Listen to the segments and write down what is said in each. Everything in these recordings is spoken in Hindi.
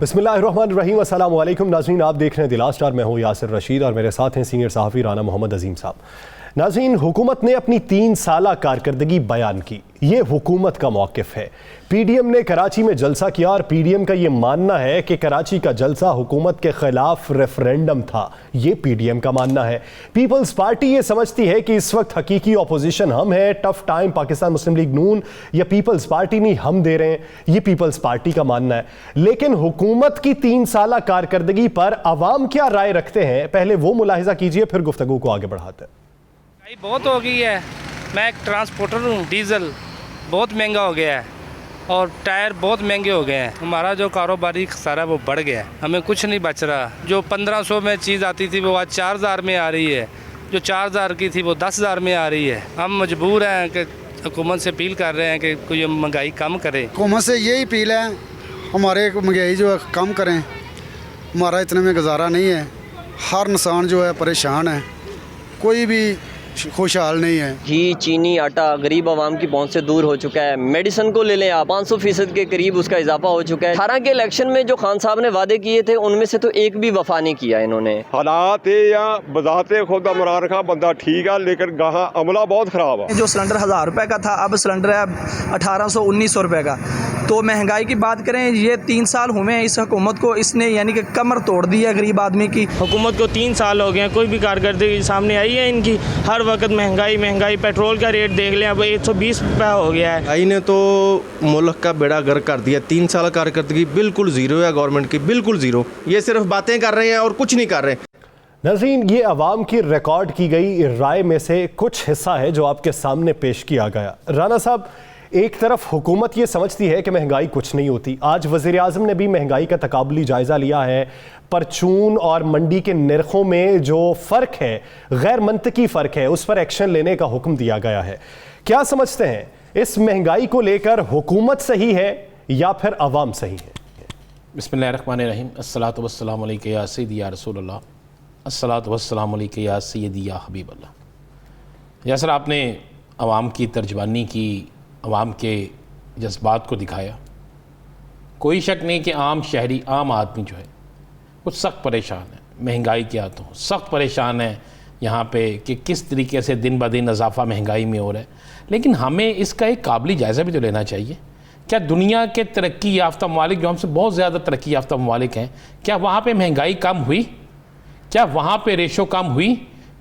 बिस्मिल्लाहिर्रहमानिर्रहीम, अस्सलाम वालेकुम नाज़रीन, आप देख रहे हैं दिला स्टार। मैं हूँ यासिर रशीद और मेरे साथ हैं सीनियर सहाफ़ी राना मोहम्मद अजीम साहब। नाज़रीन, हुकूमत ने अपनी 3 साला कारकर्दगी बयान की। ये हुकूमत का मौक़िफ़ है। पीडीएम ने कराची में जलसा किया और पीडीएम का ये मानना है कि कराची का जलसा हुकूमत के खिलाफ रेफरेंडम था। ये पीडीएम का मानना है। पीपल्स पार्टी ये समझती है कि इस वक्त हकीकी अपोजिशन हम है। टफ टाइम पाकिस्तान मुस्लिम लीग नून या पीपल्स पार्टी नहीं हम दे रहे हैं, ये पीपल्स पार्टी का मानना है। लेकिन हुकूमत की 3 साला कारकर्दगी पर अवाम क्या राय रखते हैं, पहले वो मुलाहिजा कीजिए, फिर गुफ्तगू को आगे बढ़ाते हैं। बहुत हो गई है। मैं एक ट्रांसपोर्टर हूँ, डीज़ल बहुत महंगा हो गया है और टायर बहुत महंगे हो गए हैं। हमारा जो कारोबारी खसारा है वो बढ़ गया है, हमें कुछ नहीं बच रहा। जो 1500 में चीज़ आती थी वो आज 4000 में आ रही है, जो 4000 की थी वो 10,000 में आ रही है। हम मजबूर हैं कि हुकूमत से अपील कर रहे हैं कि कोई महंगाई कम करे। हुकूमत से यही अपील है, हमारे महंगाई जो है कम करें। हमारा इतने में गुजारा नहीं है, हर इंसान जो है परेशान है, कोई भी खुशहाल नहीं है। घी, चीनी, आटा गरीब आवाम की पहुंच से दूर हो चुका है। मेडिसिन को ले लें आप, 500% के करीब उसका इजाफा हो चुका है। 18 के इलेक्शन में जो खान साहब ने वादे किए थे उनमें से तो एक भी वफा नहीं किया इन्होंने। हालात या बजाते खुद इमरान खान बंदा ठीक है, लेकिन गाहाँ अमला बहुत ख़राब है। जो सिलेंडर 1000 रुपये का था, अब सिलेंडर है 1800-1900 रुपये का। तो महंगाई की बात करें, ये 3 साल हुए हैं इस हुकूमत को, इसने यानी कि कमर तोड़ दी है गरीब आदमी की। हुकूमत को 3 साल हो गए हैं, कोई भी कारकर्दगी सामने आई है इनकी? हर वक्त महंगाई। पेट्रोल का रेट देख लें, अब 120 रुपये हो गया है। आई ने तो मुल्क का बेड़ा गर्क कर दिया। 3 साल कारकर्दगी बिल्कुल ज़ीरो है गवर्नमेंट की, बिल्कुल ज़ीरो। ये सिर्फ बातें कर रहे हैं और कुछ नहीं कर रहे। नाज़रीन, ये अवाम की रिकॉर्ड की गई राय में से कुछ हिस्सा है जो आपके सामने पेश किया गया। राना साहब, एक तरफ हुकूमत ये समझती है कि महंगाई कुछ नहीं होती। आज वज़ीर आज़म ने भी महंगाई का तकाबुली जायज़ा लिया है। परचून और मंडी के निर्खों में जो फ़र्क है, गैर मंतकी फ़र्क है, उस पर एक्शन लेने का हुक्म दिया गया है। क्या समझते हैं, इस महंगाई को लेकर हुकूमत सही है या फिर अवाम सही है? बिस्मिल्लाहिर्रहमानिर्रहीम, अस्सलातु वस्सलामु अलैका या सय्यदी या रसूलल्लाह, अस्सलातु वस्सलामु अलैका या सय्यदी या हबीबल्लाह। जैसा आपने अवाम की तर्जबानी की, अवाम के जज्बात को दिखाया, कोई शक नहीं कि आम शहरी, आम आदमी जो है वो सख्त परेशान है महंगाई के हाथों, सख्त परेशान है यहाँ पे कि किस तरीके से दिन ब दिन इजाफा महंगाई में हो रहा है। लेकिन हमें इसका एक काबिल जायज़ा भी तो लेना चाहिए। क्या दुनिया के तरक्की याफ्ता ममालिक जो हमसे बहुत ज़्यादा तरक्की याफ्ता ममालिक हैं, क्या वहाँ पे महंगाई कम हुई? क्या वहाँ पे रेशो कम हुई?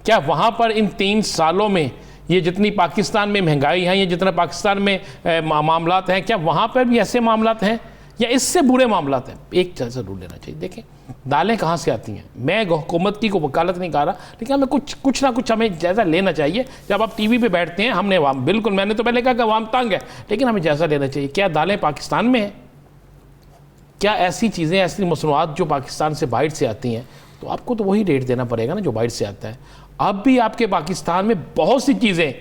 क्या वहाँ पर इन 3 सालों में ये जितनी पाकिस्तान में महंगाई है, ये जितना पाकिस्तान में मामलात हैं, क्या वहाँ पर भी ऐसे मामलात हैं या इससे बुरे मामलात हैं? एक जायज़ा ज़रूर लेना चाहिए। देखें, दालें कहाँ से आती हैं, मैं हुकूमत की को वकालत नहीं कर रहा, लेकिन हमें कुछ ना कुछ हमें जायज़ा लेना चाहिए। जब आप टीवी पे बैठते हैं, हमने अवाम, बिल्कुल मैंने तो पहले कहा कि अवाम तंग है, लेकिन हमें जायज़ा लेना चाहिए। क्या दालें पाकिस्तान में हैं? क्या ऐसी चीज़ें, ऐसी मसनूआत जो पाकिस्तान से बाहर से आती हैं, तो आपको तो वही रेट देना पड़ेगा ना जो बाहर से आता है। अब भी आपके पाकिस्तान में बहुत सी चीज़ें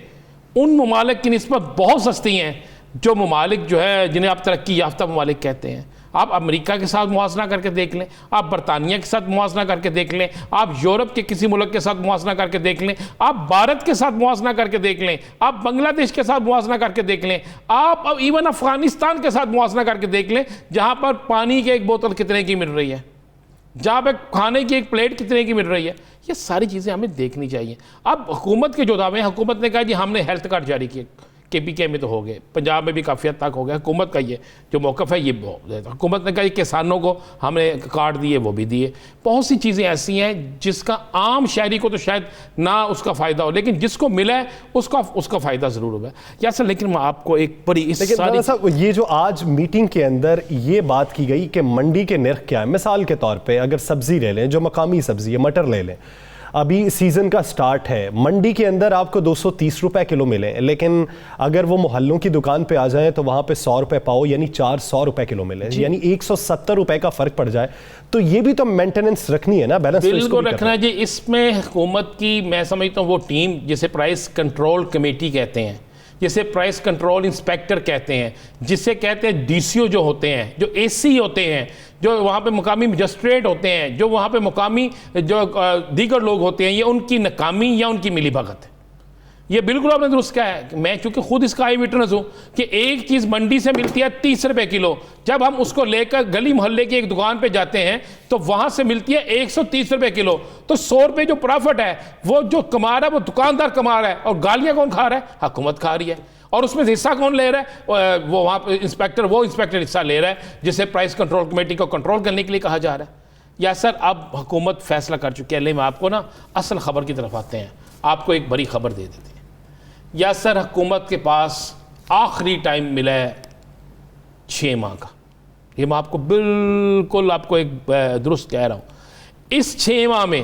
उन ममालिक की निस्बत बहुत सस्ती हैं जो ममालिक जो है जिन्हें आप तरक्की याफ्ता ममालिक कहते हैं। आप अमेरिका के साथ मुआवजना करके देख लें, आप बरतानिया के साथ मुआवजना करके देख लें, आप यूरोप के किसी मुल्क के साथ मुआवजना करके देख लें, आप भारत के साथ मुआवजना करके देख लें, आप बांग्लादेश के साथ मुआवजना करके देख लें, आप अब इवन अफगानिस्तान के साथ मुआवजना करके देख लें, जहाँ पर पानी की एक बोतल कितने की मिल रही है, जहाँ पे खाने की एक प्लेट कितने की मिल रही है। ये सारी चीज़ें हमें देखनी चाहिए। अब हुकूमत के जो दावे हैं, हुकूमत ने कहा जी हमने हेल्थ कार्ड जारी किए, KPK में तो हो गए, पंजाब में भी काफ़ी हद तक हो गया। हुकूमत का ये जो मौक़िफ़ है, ये हुकूमत ने कहा किसानों को हमने कार्ड दिए, वो भी दिए। बहुत सी चीज़ें ऐसी हैं जिसका आम शहरी को तो शायद ना उसका फ़ायदा हो, लेकिन जिसको मिला है उसका फ़ायदा ज़रूर होगा। या सर, लेकिन मैं आपको एक बड़ी इस सारी ये जो आज मीटिंग के अंदर ये बात की गई कि मंडी के नर्ख क्या है, मिसाल के तौर पर अगर सब्ज़ी ले लें, जो मकामी सब्ज़ी है, मटर ले लें, अभी सीज़न का स्टार्ट है, मंडी के अंदर आपको 230 रुपए किलो मिले, लेकिन अगर वो मोहल्लों की दुकान पे आ जाए तो वहाँ पे 100 रुपए पाओ, यानी 400 रुपए किलो मिले, यानी 170 रुपए का फ़र्क पड़ जाए। तो ये भी तो मेंटेनेंस रखनी है ना, बैलेंस बिल्कुल रखना है जी। इसमें हुकूमत की मैं समझता हूँ वो टीम जिसे प्राइस कंट्रोल कमेटी कहते हैं, जिसे प्राइस कंट्रोल इंस्पेक्टर कहते हैं, जिसे कहते हैं DCO जो होते हैं, जो AC होते हैं, जो वहाँ पे मुकामी मजिस्ट्रेट होते हैं, जो वहाँ पे मुकामी जो दीगर लोग होते हैं, ये उनकी नाकामी या उनकी मिलीभगत है। ये बिल्कुल आपने दुरुस्त कहा है। मैं चूंकि खुद इसका आई विटनेस हूँ कि एक चीज़ मंडी से मिलती है 30 रुपए किलो, जब हम उसको लेकर गली मोहल्ले की एक दुकान पे जाते हैं तो वहाँ से मिलती है 130 रुपए किलो। तो 100 रुपये जो प्रॉफिट है वो जो कमा रहा है वो दुकानदार कमा रहा है, और गालियाँ कौन खा रहा है? हुकूमत खा रही है। और उसमें हिस्सा कौन ले रहा है? वो वहाँ पर इंस्पेक्टर हिस्सा ले रहा है, जिसे प्राइस कंट्रोल कमेटी को कंट्रोल करने के लिए कहा जा रहा है। या सर अब हुकूमत फैसला कर चुकी है। ले मैं आपको ना असल खबर की तरफ आते हैं, आपको एक बड़ी खबर दे देते हैं। या सर हुकूमत के पास आखिरी टाइम मिला है 6 माह का। ये मैं आपको बिल्कुल आपको एक दुरुस्त कह रहा हूँ। इस 6 माह में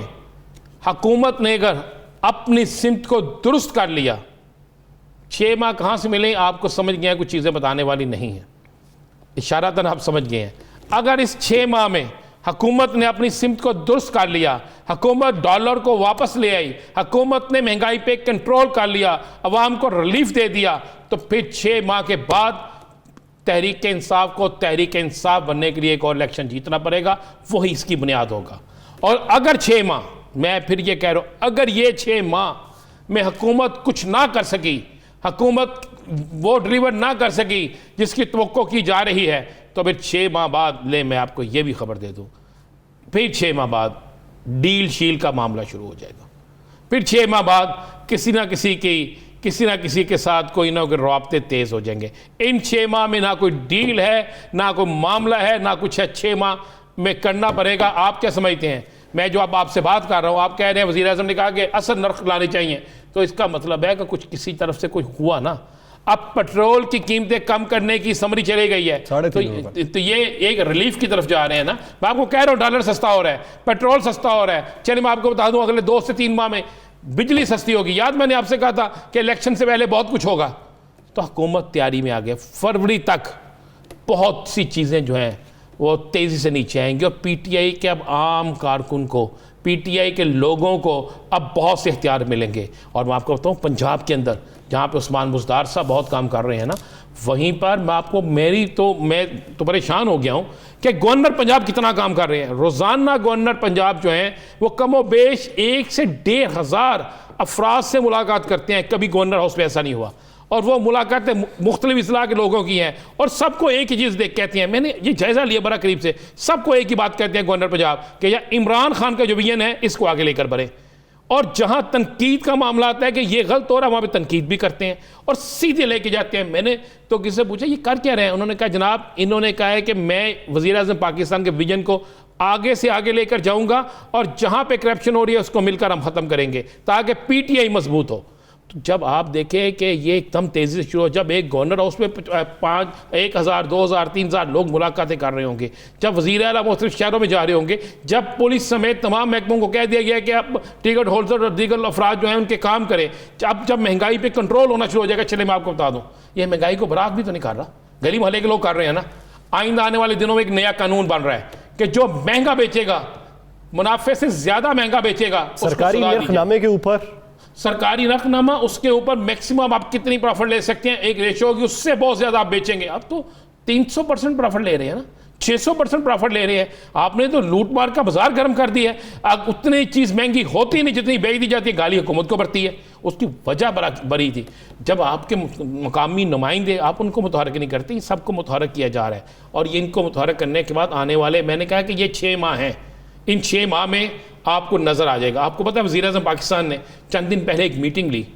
हुकूमत ने अगर अपनी सिमत को दुरुस्त कर लिया, 6 माह कहाँ से मिले आपको समझ गए हैं, कुछ चीज़ें बताने वाली नहीं है, इशारतन आप समझ गए हैं। अगर इस 6 माह में हुकूमत ने अपनी सिमत को दुरुस्त कर लिया, हुकूमत डॉलर को वापस ले आई, हुकूमत ने महंगाई पे कंट्रोल कर लिया, अवाम को रिलीफ दे दिया, तो फिर 6 माह के बाद तहरीक इंसाफ को तहरीक इंसाफ बनने के लिए एक और इलेक्शन जीतना पड़ेगा, वही इसकी बुनियाद होगा। और अगर 6 माह, मैं फिर ये कह रहा हूँ, अगर ये 6 माह में हुकूमत कुछ ना कर सकी, हुकूमत वो डिलीवर ना कर सकी जिसकी तवक्को की जा रही है, तो फिर 6 माह बाद, ले मैं आपको ये भी खबर दे दूं, फिर 6 माह बाद डील शील का मामला शुरू हो जाएगा। फिर 6 माह बाद किसी ना किसी के साथ कोई ना कोई रवाबते तेज़ हो जाएंगे। इन 6 माह में ना कोई डील है, ना कोई मामला है, ना कुछ है। 6 माह में करना पड़ेगा। आप क्या समझते हैं? मैं जो अब आपसे बात कर रहा हूँ, आप कह रहे हैं वज़ीर आज़म ने कहा कि असल नर्ख लाने चाहिए, तो इसका मतलब है कि कुछ किसी तरफ से कुछ हुआ ना। अब पेट्रोल की कीमतें कम करने की समरी चली गई है, तो ये एक रिलीफ की तरफ जा रहे हैं ना। मैं आपको कह रहा हूँ डॉलर सस्ता हो रहा है, पेट्रोल सस्ता हो रहा है। चलिए मैं आपको बता दूं, अगले 2 से 3 माह में बिजली सस्ती होगी। याद मैंने आपसे कहा था कि इलेक्शन से पहले बहुत कुछ होगा, तो हुकूमत तैयारी में आ गया। फरवरी तक बहुत सी चीज़ें जो हैं वो तेज़ी से नीचे आएंगी, और पीटीआई के अब आम कारकुन को, पीटीआई के लोगों को अब बहुत से इख्तियार मिलेंगे। और मैं आपको बताऊँ, पंजाब के अंदर जहाँ पे उस्मान बुज़दार साहब बहुत काम कर रहे हैं ना, वहीं पर मैं आपको मैं तो परेशान हो गया हूँ कि गवर्नर पंजाब कितना काम कर रहे हैं। रोज़ाना गवर्नर पंजाब जो हैं वो कमो बेश 1 से 1.5 हज़ार अफराद से मुलाकात करते हैं। कभी गवर्नर हाउस में ऐसा नहीं हुआ। और वो मुलाकातें मुख्तलिफ इस्लाह के लोगों की हैं, और सबको एक ही चीज़ देख कहती हैं। मैंने ये जायज़ा लिया बड़ा करीब से, सबको एक ही बात कहते हैं गवर्नर पंजाब कि या इमरान खान का जो विजन है इसको आगे लेकर बढ़े। और जहां तनकीद का मामला आता है कि ये गलत हो रहा है, वहां पे तनकीद भी करते हैं और सीधे लेके जाते हैं। मैंने तो किसी से पूछा ये कर क्या रहे हैं? उन्होंने कहा जनाब, इन्होंने कहा है कि मैं वज़ीर आज़म पाकिस्तान के विजन को आगे से आगे लेकर जाऊंगा, और जहां पे करप्शन हो रही है उसको मिलकर हम ख़त्म करेंगे ताकि पीटीआई मजबूत हो। तो जब आप देखें कि ये एकदम तेज़ी से शुरू हो, जब एक गवर्नर हाउस में 1,000, 2,000, 3,000 लोग मुलाकातें कर रहे होंगे, जब वज़ीर आला मुख्तलिफ शहरों में जा रहे होंगे, जब पुलिस समेत तमाम महकमों को कह दिया गया है कि अब टिकट होल्डर और दीगर अफराद जो हैं उनके काम करें, जब महंगाई पे कंट्रोल होना शुरू हो जाएगा। चले मैं आपको बता दूँ, ये महंगाई को बरात भी तो नहीं कर रहा, गली मोहल्ले के लोग कर रहे हैं ना। आइंदा आने वाले दिनों में एक नया कानून बन रहा है कि जो महंगा बेचेगा, मुनाफे से ज़्यादा महंगा बेचेगा, सरकारी नरखनामे के ऊपर, सरकारी रकनामा, उसके ऊपर मैक्सिमम आप कितनी प्रॉफिट ले सकते हैं, एक रेशो होगी, उससे बहुत ज़्यादा आप बेचेंगे। अब तो 300% प्रॉफिट ले रहे हैं ना, 600% प्रॉफिट ले रहे हैं। आपने तो लूट मार का बाजार गर्म कर दिया है। अब उतनी चीज़ महंगी होती नहीं जितनी बेच दी जाती है, गाली हुकूमत को बढ़ती है। उसकी वजह बड़ी थी, जब आपके मकामी नुमाइंदे, आप उनको मुतहरक नहीं करते, सबको मुतहरक किया जा रहा है। और ये इनको मुतहरक करने के बाद आने वाले, मैंने कहा कि ये 6 माह हैं, इन 6 माह में आपको नज़र आ जाएगा। आपको पता है वज़ीर आज़म पाकिस्तान ने चंद दिन पहले एक मीटिंग ली,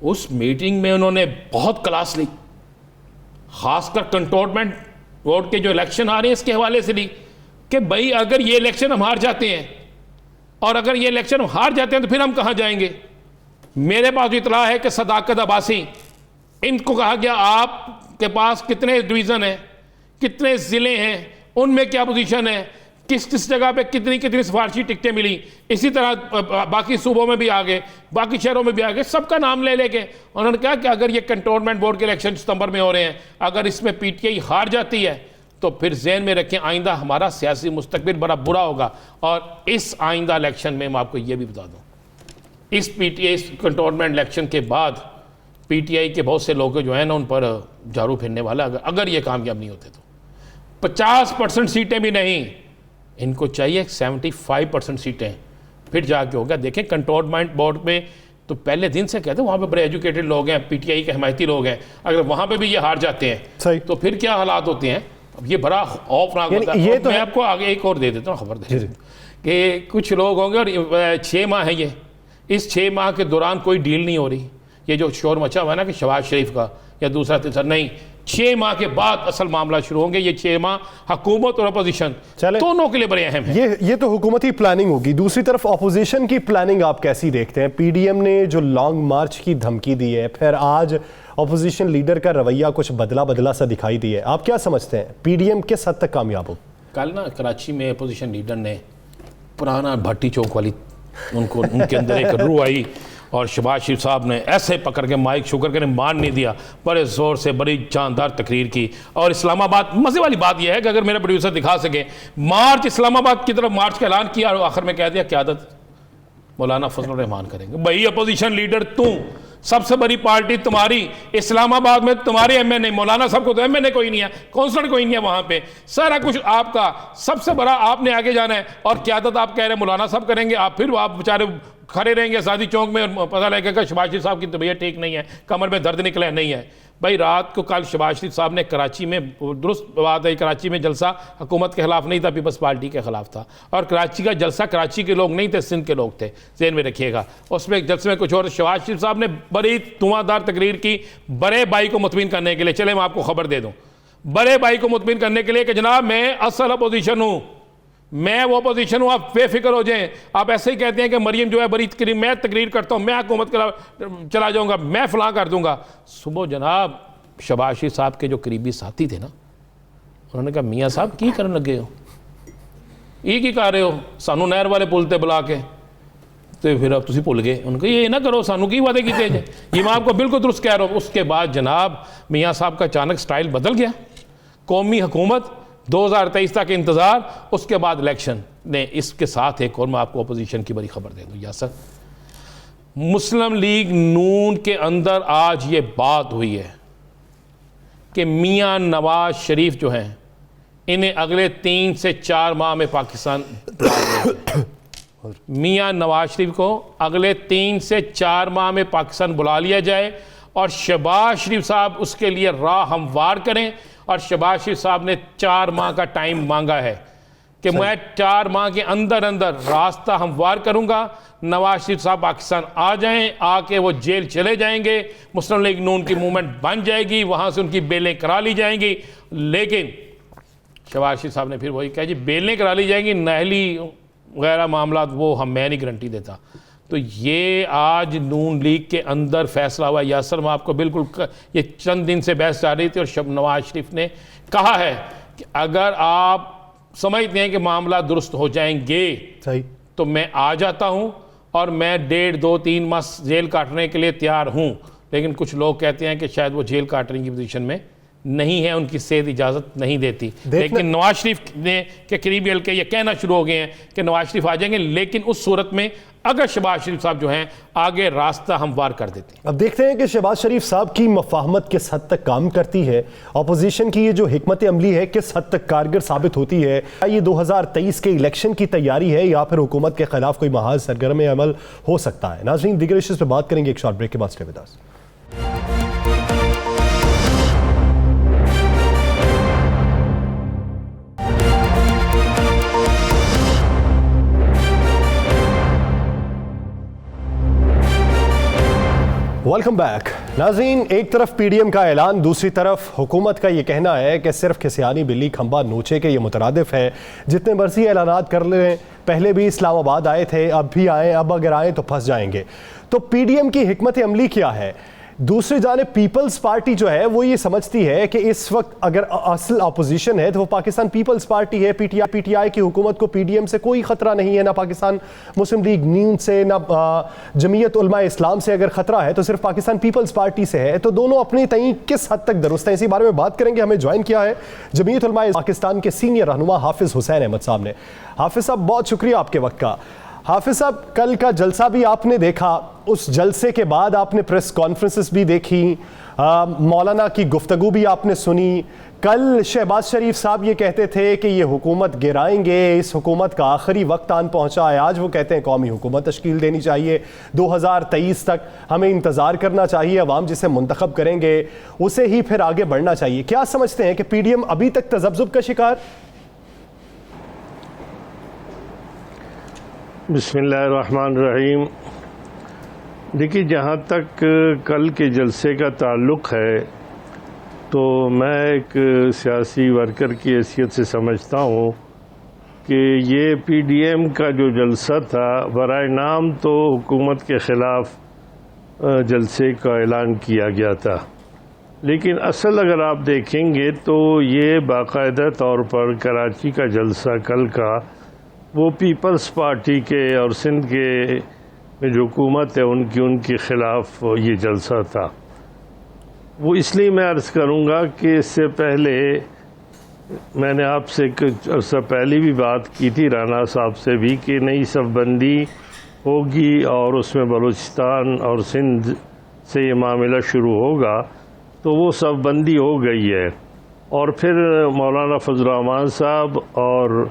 उस मीटिंग में उन्होंने बहुत क्लास ली, ख़ासकर कंटोनमेंट बोर्ड के जो इलेक्शन आ रहे हैं इसके हवाले से ली कि भाई अगर ये इलेक्शन हम हार जाते हैं, और अगर ये इलेक्शन हम हार जाते हैं तो फिर हम कहाँ जाएंगे। मेरे पास इतला है कि सदाकत अब्बासी, इनको कहा गया आपके पास कितने डिवीज़न हैं, कितने ज़िले हैं, उनमें क्या पोजीशन है, किस जगह पे कितनी सिफारशी टिकटें मिली। इसी तरह बाकी सूबों में भी आ गए, बाकी शहरों में भी आ गए, सबका नाम ले लेके उन्होंने कहा कि अगर ये कंटोनमेंट बोर्ड के इलेक्शन सितंबर में हो रहे हैं, अगर इसमें पीटीआई हार जाती है तो फिर जहन में रखें आइंदा हमारा सियासी मुस्तकबिल बड़ा बुरा होगा। और इस आइंदा इलेक्शन में मैं आपको ये भी बता दूँ, इस पीटीआई कंटोनमेंट इलेक्शन के बाद पीटीआई के बहुत से लोग जो हैं ना उन पर झाड़ू फिरने वाला, अगर ये कामयाब नहीं होते तो 50% सीटें भी नहीं, इनको चाहिए 75% सीटें, फिर जाके होगा। देखें कंटोनमेंट बोर्ड में तो पहले दिन से कहते हैं वहाँ पे बड़े एजुकेटेड लोग हैं, पीटीआई के हमायती लोग हैं, अगर वहाँ पे भी ये हार जाते हैं सही, तो फिर क्या हालात होते हैं। अब ये बड़ा खौफनाक होता है। ये तो मैं आपको आगे एक और दे देता हूँ खबर दे कि कुछ लोग होंगे और 6 माह है ये, इस 6 माह के दौरान कोई डील नहीं हो रही। ये जो शोर मचा हुआ है ना कि शहबाज शरीफ का या दूसरा तीसरा, नहीं, 6 माह के बाद असल मामला शुरू होंगे। ये 6 माह हुकूमत और अपोजिशन दोनों के लिए बड़े अहम है। ये तो हुकूमती प्लानिंग होगी। दूसरी तरफ अपोजिशन की प्लानिंग आप कैसी देखते हैं? पीडीएम ने जो लॉन्ग मार्च की धमकी दी है, फिर आज अपोजिशन लीडर का रवैया कुछ बदला सा दिखाई दिया है, आप क्या समझते हैं पीडीएम किस हद तक कामयाब हो? कल ना कराची में अपोजिशन लीडर ने पुराना भट्टी चौक वाली उनके अंदर एक रूह आई और शहबाज शरीफ साहब ने ऐसे पकड़ के माइक शुगर के मान नहीं दिया, बड़े ज़ोर से बड़ी जानदार तकरीर की। और इस्लामाबाद, मज़े वाली बात यह है कि अगर मेरा प्रोड्यूसर दिखा सके, मार्च इस्लामाबाद की तरफ मार्च का ऐलान किया और आखिर में कह दिया क़यादत मौलाना फजलुर रहमान करेंगे। भाई अपोजिशन लीडर तू, सबसे बड़ी पार्टी तुम्हारी, इस्लामाबाद में तुम्हारे एमएनए, मौलाना साहब को तो एमएनए कोई नहीं है, काउंसलर कोई नहीं है वहाँ पे, सारा कुछ आपका, सबसे बड़ा आपने आगे जाना है और क़यादत आप कह रहे हैं मौलाना साहब करेंगे। आप फिर आप बेचारे खड़े रहेंगे आज़ादी चौक में और पता लगेगा शहबाज शरीफ साहब की तबीयत ठीक नहीं है, कमर में दर्द निकला नहीं है। भाई रात को कल शहबाज शरीफ साहब ने कराची में, दुरुस्त बात है, कराची में जलसा हुकूमत के खिलाफ नहीं था, पीपल्स पार्टी के खिलाफ था। और कराची का जलसा कराची के लोग नहीं थे, सिंध के लोग थे, ज़हन में रखिएगा। उसमें जलसे में कुछ और, शहबाज शरीफ साहब ने बड़ी धुआंधार तकरीर की बड़े भाई को मुतमिन करने के लिए। चले मैं आपको खबर दे दूँ, बड़े भाई को मुतमिन करने के लिए कि जनाब मैं असल अपोजिशन हूँ, मैं वो अपोजिशन हूँ, आप बेफिक्र हो जाएं। आप ऐसे ही कहते हैं कि मरियम जो है बड़ी तकरीर, मैं तकरीर करता हूँ, मैं हुकूमत के चला जाऊँगा, मैं फलां कर दूँगा। सुबह जनाब शहबाज शरीफ साहब के जो करीबी साथी थे ना, उन्होंने कहा मियाँ साहब की करने लगे हो, ये की कर रहे हो, सानू नहर वाले पुल ते बुला के, तो फिर अब तुम भुल गए। उन्होंने ये ना करो, सानू की वादे किए थे, ये मैं आपको बिल्कुल दुरुस्त कह रहा हूँ। उसके बाद जनाब मियाँ साहब का अचानक स्टाइल बदल गया, कौमी हुकूमत 2023 तक इंतज़ार, उसके बाद इलेक्शन ने। इसके साथ एक और मैं आपको अपोजिशन की बड़ी खबर दे दूँ यासर, मुस्लिम लीग नून के अंदर आज ये बात हुई है कि मियाँ नवाज शरीफ जो हैं, इन्हें अगले 3 से 4 माह में पाकिस्तान मियाँ नवाज शरीफ को अगले 3 से 4 माह में पाकिस्तान बुला लिया जाए और शहबाज शरीफ साहब उसके लिए राह हमवार करें। और शहबाज शरीफ साहब ने 4 माह का टाइम मांगा है कि मैं 4 माह के अंदर अंदर रास्ता हमवार करूंगा, नवाज शरीफ साहब पाकिस्तान आ जाएं, आके वो जेल चले जाएंगे, मुस्लिम लीग नून की मूवमेंट बन जाएगी, वहाँ से उनकी बेलें करा ली जाएंगी। लेकिन शहबाज शरीफ साहब ने फिर वही कहा जी बेलें करा ली जाएंगी, नहली वगैरह मामला वो मैं नहीं गारंटी देता। तो ये आज नून लीग के अंदर फैसला हुआ यासर, मैं आपको बिल्कुल, ये चंद दिन से बहस जा रही थी और नवाज शरीफ ने कहा है कि अगर आप समझते हैं कि मामला दुरुस्त हो जाएंगे सही, तो मैं आ जाता हूं और मैं 1.5, 2, 3 माह जेल काटने के लिए तैयार हूं। लेकिन कुछ लोग कहते हैं कि शायद वो जेल काटने की पोजीशन में नहीं है, उनकी सेहत इजाज़त नहीं देती। लेकिन नवाज शरीफ ने के करीबी हल्के ये कहना शुरू हो गए हैं कि नवाज शरीफ आ जाएंगे, लेकिन उस सूरत में अगर शहबाज शरीफ साहब जो हैं आगे रास्ता हमवार कर देते हैं। अब देखते हैं कि शहबाज शरीफ साहब की मफाहमत किस हद तक काम करती है, अपोजिशन की ये जो हिकमत अमली है किस हद तक कारगर साबित होती है। ये 2023 के इलेक्शन की तैयारी है या फिर हुकूमत के खिलाफ कोई महाज सरगर्म अमल हो सकता है। नाज़रीन, दीगर इश्यूज़ पे बात करेंगे एक शॉर्ट ब्रेक के बाद। Stay with us. Welcome back. नाज़रीन, एक तरफ पीडीएम का ऐलान, दूसरी तरफ हुकूमत का ये कहना है कि सिर्फ खिसियानी बिल्ली खंबा नोचे के ये मुतरादिफ है। जितने मर्जी ऐलानात कर लें, पहले भी इस्लामाबाद आए थे, अब भी आए, अब अगर आए तो फंस जाएंगे। तो पीडीएम की हिकमत अमली क्या है? दूसरी जानिब पीपल्स पार्टी जो है वो ये समझती है कि इस वक्त अगर असल अपोजिशन है तो वो पाकिस्तान पीपल्स पार्टी है। पीटीआई की हुकूमत को पीडीएम से कोई ख़तरा नहीं है, ना पाकिस्तान मुस्लिम लीग नून से, ना जमीयत उलमा इस्लाम से अगर ख़तरा है तो सिर्फ पाकिस्तान पीपल्स पार्टी से है। तो दोनों अपनी तय किस हद तक दुरुस्त हैं, इसी बारे में बात करेंगे। हमें ज्वाइन किया है जमीयत उलमा पाकिस्तान के सीनियर रहनुमा हाफिज़ हुसैन अहमद साहब ने। हाफिज़ साहब, बहुत शुक्रिया आपके वक्त का। हाफिज़ साहब, कल का जलसा भी आपने देखा, उस जलसे के बाद आपने प्रेस कॉन्फ्रेंसेस भी देखी, मौलाना की गुफ्तगू भी आपने सुनी, कल शहबाज शरीफ साहब ये कहते थे कि ये हुकूमत गिराएंगे, इस हुकूमत का आखिरी वक्त आन पहुंचा है। आज वो कहते हैं कौमी हुकूमत तश्कील देनी चाहिए, 2023 तक हमें इंतज़ार करना चाहिए, अवाम जिसे मुंतखब करेंगे उसे ही फिर आगे बढ़ना चाहिए। क्या समझते हैं कि पीडीएम अभी तक तजब्जुब का शिकार? बिस्मिल्लाहिर्रहमानिर्रहीम। देखिए, जहाँ तक कल के जलसे का ताल्लुक़ है तो मैं एक सियासी वर्कर की हैसियत से समझता हूँ कि ये पीडीएम का जो जलसा था बराए नाम तो हुकूमत के ख़िलाफ़ जलसे का ऐलान किया गया था, लेकिन असल अगर आप देखेंगे तो ये बाकायदा तौर पर कराची का जलसा कल का वो पीपल्स पार्टी के और सिंध के में जो हुकूमत है उनके ख़िलाफ़ ये जलसा था। वो इसलिए मैं अर्ज़ करूँगा कि इससे पहले मैंने आपसे कुछ अर्सा पहले भी बात की थी राना साहब से भी कि नई सफ़बंदी होगी और उसमें बलूचिस्तान और सिंध से ये मामला शुरू होगा, तो वो सफ़बंदी हो गई है। और फिर मौलाना फजल रहमान साहब और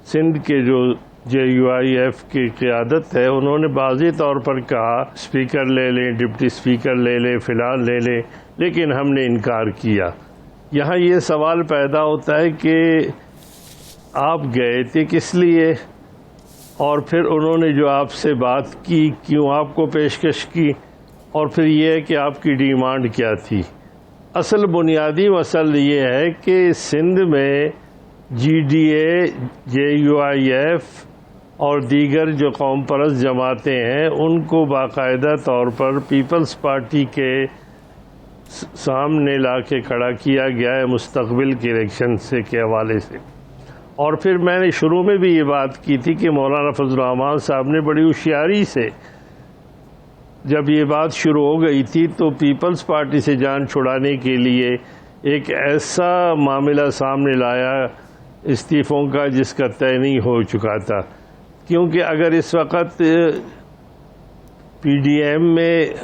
सिंध के जो JUIF की क़ियादत है उन्होंने वाज़ेह तौर पर कहा स्पीकर ले लें, डिप्टी स्पीकर ले लें, फ़िलहाल ले लें, लेकिन हमने इनकार किया। यहाँ ये सवाल पैदा होता है कि आप गए थे किस लिए, और फिर उन्होंने जो आपसे बात की क्यों आपको पेशकश की, और फिर ये है कि आपकी डिमांड क्या थी। असल बुनियादी मसला ये है कि सिंध में GDA, JUIF और दीगर जो कौम परस्त जमातें हैं उनको बाकायदा तौर पर पीपल्स पार्टी के सामने ला के खड़ा किया गया है मुस्तकबिल के इलेक्शन से के हवाले से। और फिर मैंने शुरू में भी ये बात की थी कि मौलाना फजल रहमान साहब ने बड़ी होशियारी से जब ये बात शुरू हो गई थी तो पीपल्स पार्टी से जान छुड़ाने के लिए एक ऐसा मामला सामने लाया इस्तीफ़ों का जिसका तय नहीं हो चुका था, क्योंकि अगर इस वक्त पीडीएम में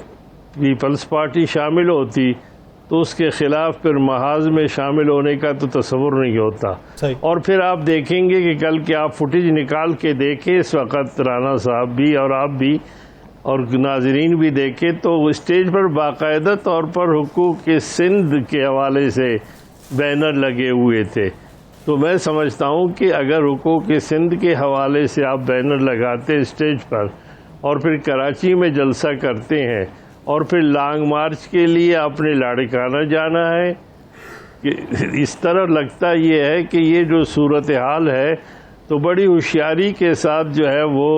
पीपल्स पार्टी शामिल होती तो उसके ख़िलाफ़ फिर महाज में शामिल होने का तो तस्वुर नहीं होता। और फिर आप देखेंगे कि कल के आप फुटेज निकाल के देखें, इस वक्त राना साहब भी और आप भी और नाजरीन भी देखें तो स्टेज पर बाकायदा तौर पर हुकूक सिंध के हवाले से बैनर लगे हुए थे। तो मैं समझता हूँ कि अगर हुकूक सिंध के हवाले से आप बैनर लगाते स्टेज पर और फिर कराची में जलसा करते हैं और फिर लॉन्ग मार्च के लिए अपने लाड़काना जाना है, कि इस तरह लगता ये है कि ये जो सूरत हाल है तो बड़ी होशियारी के साथ जो है वो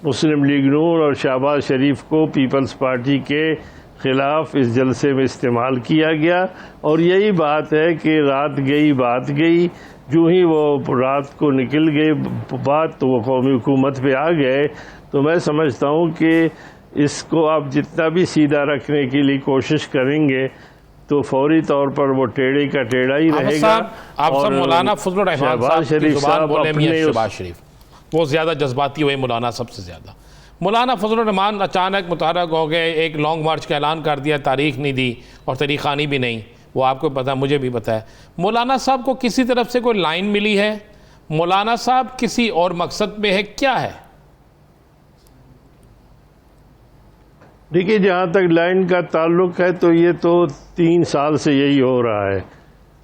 मुस्लिम लीग नून और शहबाज शरीफ को पीपल्स पार्टी के ख़िलाफ़ इस जलसे में इस्तेमाल किया गया। और यही बात है कि रात गई बात गई, जो ही वो रात को निकल गए बात तो वो कौमी हुकूमत पे आ गए। तो मैं समझता हूँ कि इसको आप जितना भी सीधा रखने की लिए कोशिश करेंगे तो फौरी तौर पर वो टेढ़े का टेढ़ा ही रहेगा। आप मौलाना फजल रहमान शहबाज शरीफ साहब शहबाज शरीफ वो ज़्यादा जज्बाती हुए, मौलाना सबसे ज़्यादा। मौलाना फजल रहमान अचानक मुतहरक हो गए, एक लॉन्ग मार्च का ऐलान कर दिया, तारीख नहीं दी और तारीख खानी भी नहीं, वो आपको पता मुझे भी पता है। मौलाना साहब को किसी तरफ से कोई लाइन मिली है? मौलाना साहब किसी और मकसद में है, क्या है? देखिए, जहाँ तक लाइन का ताल्लुक़ है तो ये तो 3 साल से यही हो रहा है,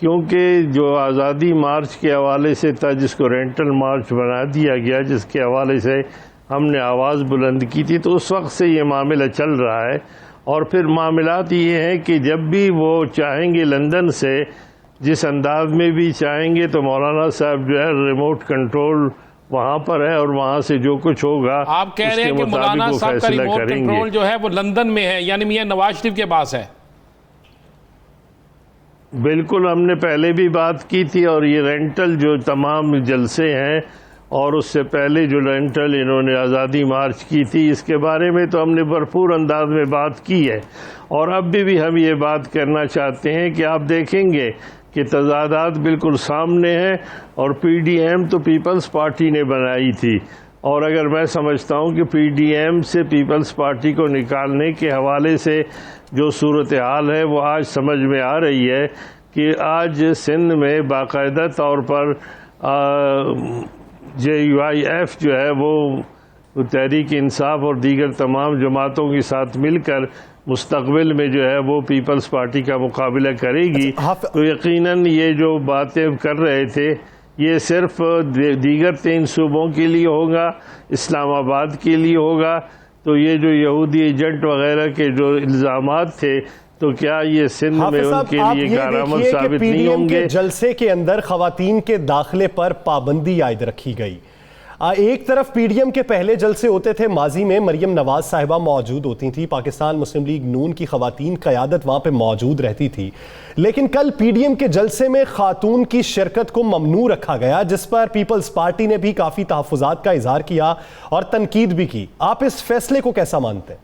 क्योंकि जो आज़ादी मार्च के हवाले से था जिसको रेंटल मार्च बना दिया गया, जिसके हवाले से हमने आवाज़ बुलंद की थी, तो उस वक्त से ये मामला चल रहा है। और फिर मामलात ये हैं कि जब भी वो चाहेंगे लंदन से जिस अंदाज में भी चाहेंगे तो मौलाना साहब जो है रिमोट कंट्रोल वहाँ पर है और वहाँ से जो कुछ होगा आप कह रहे हैं कि मौलाना साहब का रिमोट कंट्रोल जो है वो लंदन में है, यानी मियां नवाज शरीफ के पास है? बिल्कुल, हमने पहले भी बात की थी। और ये रेंटल जो तमाम जलसे हैं और उससे पहले जो रेंटल इन्होंने आज़ादी मार्च की थी, इसके बारे में तो हमने भरपूर अंदाज में बात की है। और अब भी हम ये बात करना चाहते हैं कि आप देखेंगे कि तजादात बिल्कुल सामने हैं और पीडीएम तो पीपल्स पार्टी ने बनाई थी। और अगर मैं समझता हूँ कि पीडीएम से पीपल्स पार्टी को निकालने के हवाले से जो सूरत हाल है वो आज समझ में आ रही है कि आज सिंध में बाकायदा तौर पर JUIF जो है वो तहरीक इंसाफ और दीगर तमाम जमातों के साथ मिलकर मुस्तकबिल में जो है वो पीपल्स पार्टी का मुकाबला करेगी। तो यकीनन ये जो बातें कर रहे थे ये सिर्फ दीगर 3 सूबों के लिए होगा, इस्लामाबाद के लिए होगा। तो ये जो यहूदी एजेंट वगैरह के जो इल्ज़ामात थे तो क्या ये सिंध में उनके लिए कारामद साबित नहीं होंगे? जलसे के अंदर खवातीन के दाखिले पर पाबंदी आयद रखी गई। एक तरफ PDM के पहले जलसे होते थे, माजी में मरियम नवाज साहिबा मौजूद होती थी, पाकिस्तान मुस्लिम लीग नून की खवातीन क़यादत वहाँ पे मौजूद रहती थी। लेकिन कल PDM के जलसे में खातून की शिरकत को ममनू रखा गया, जिस पर पीपल्स पार्टी ने भी काफ़ी तहफ़्फ़ुज़ात का इजहार किया और तनकीद भी की। आप इस फैसले को कैसा मानते हैं?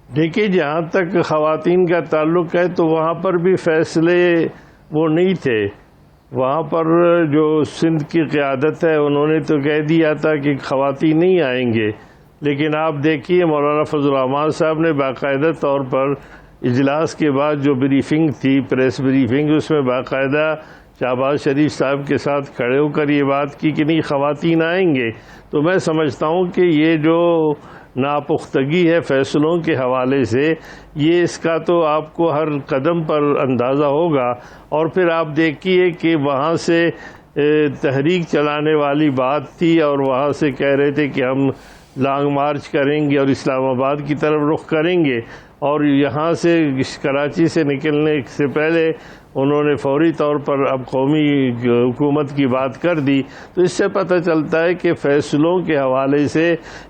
देखिए, जहाँ तक खवातीन का ताल्लुक है तो वहाँ पर भी फैसले वो नहीं थे। वहाँ पर जो सिंध की क़यादत है उन्होंने तो कह दिया था कि खवातीन नहीं आएंगे, लेकिन आप देखिए मौलाना फजल रहमान साहब ने बाकायदा तौर पर इजलास के बाद जो ब्रीफिंग थी, प्रेस ब्रीफिंग, उसमें बाकायदा शहबाज शरीफ साहब के साथ खड़े होकर ये बात की कि नहीं खवातीन आएंगे। तो मैं समझता हूँ कि ये जो नापुख्तगी है फैसलों के हवाले से, ये इसका तो आपको हर कदम पर अंदाज़ा होगा। और फिर आप देखिए कि वहाँ से तहरीक चलाने वाली बात थी और वहाँ से कह रहे थे कि हम लॉन्ग मार्च करेंगे और इस्लामाबाद की तरफ रुख करेंगे, और यहाँ से कराची से निकलने से पहले उन्होंने फौरी तौर पर अब कौमी हुकूमत की बात कर दी। तो इससे पता चलता है कि फ़ैसलों के हवाले से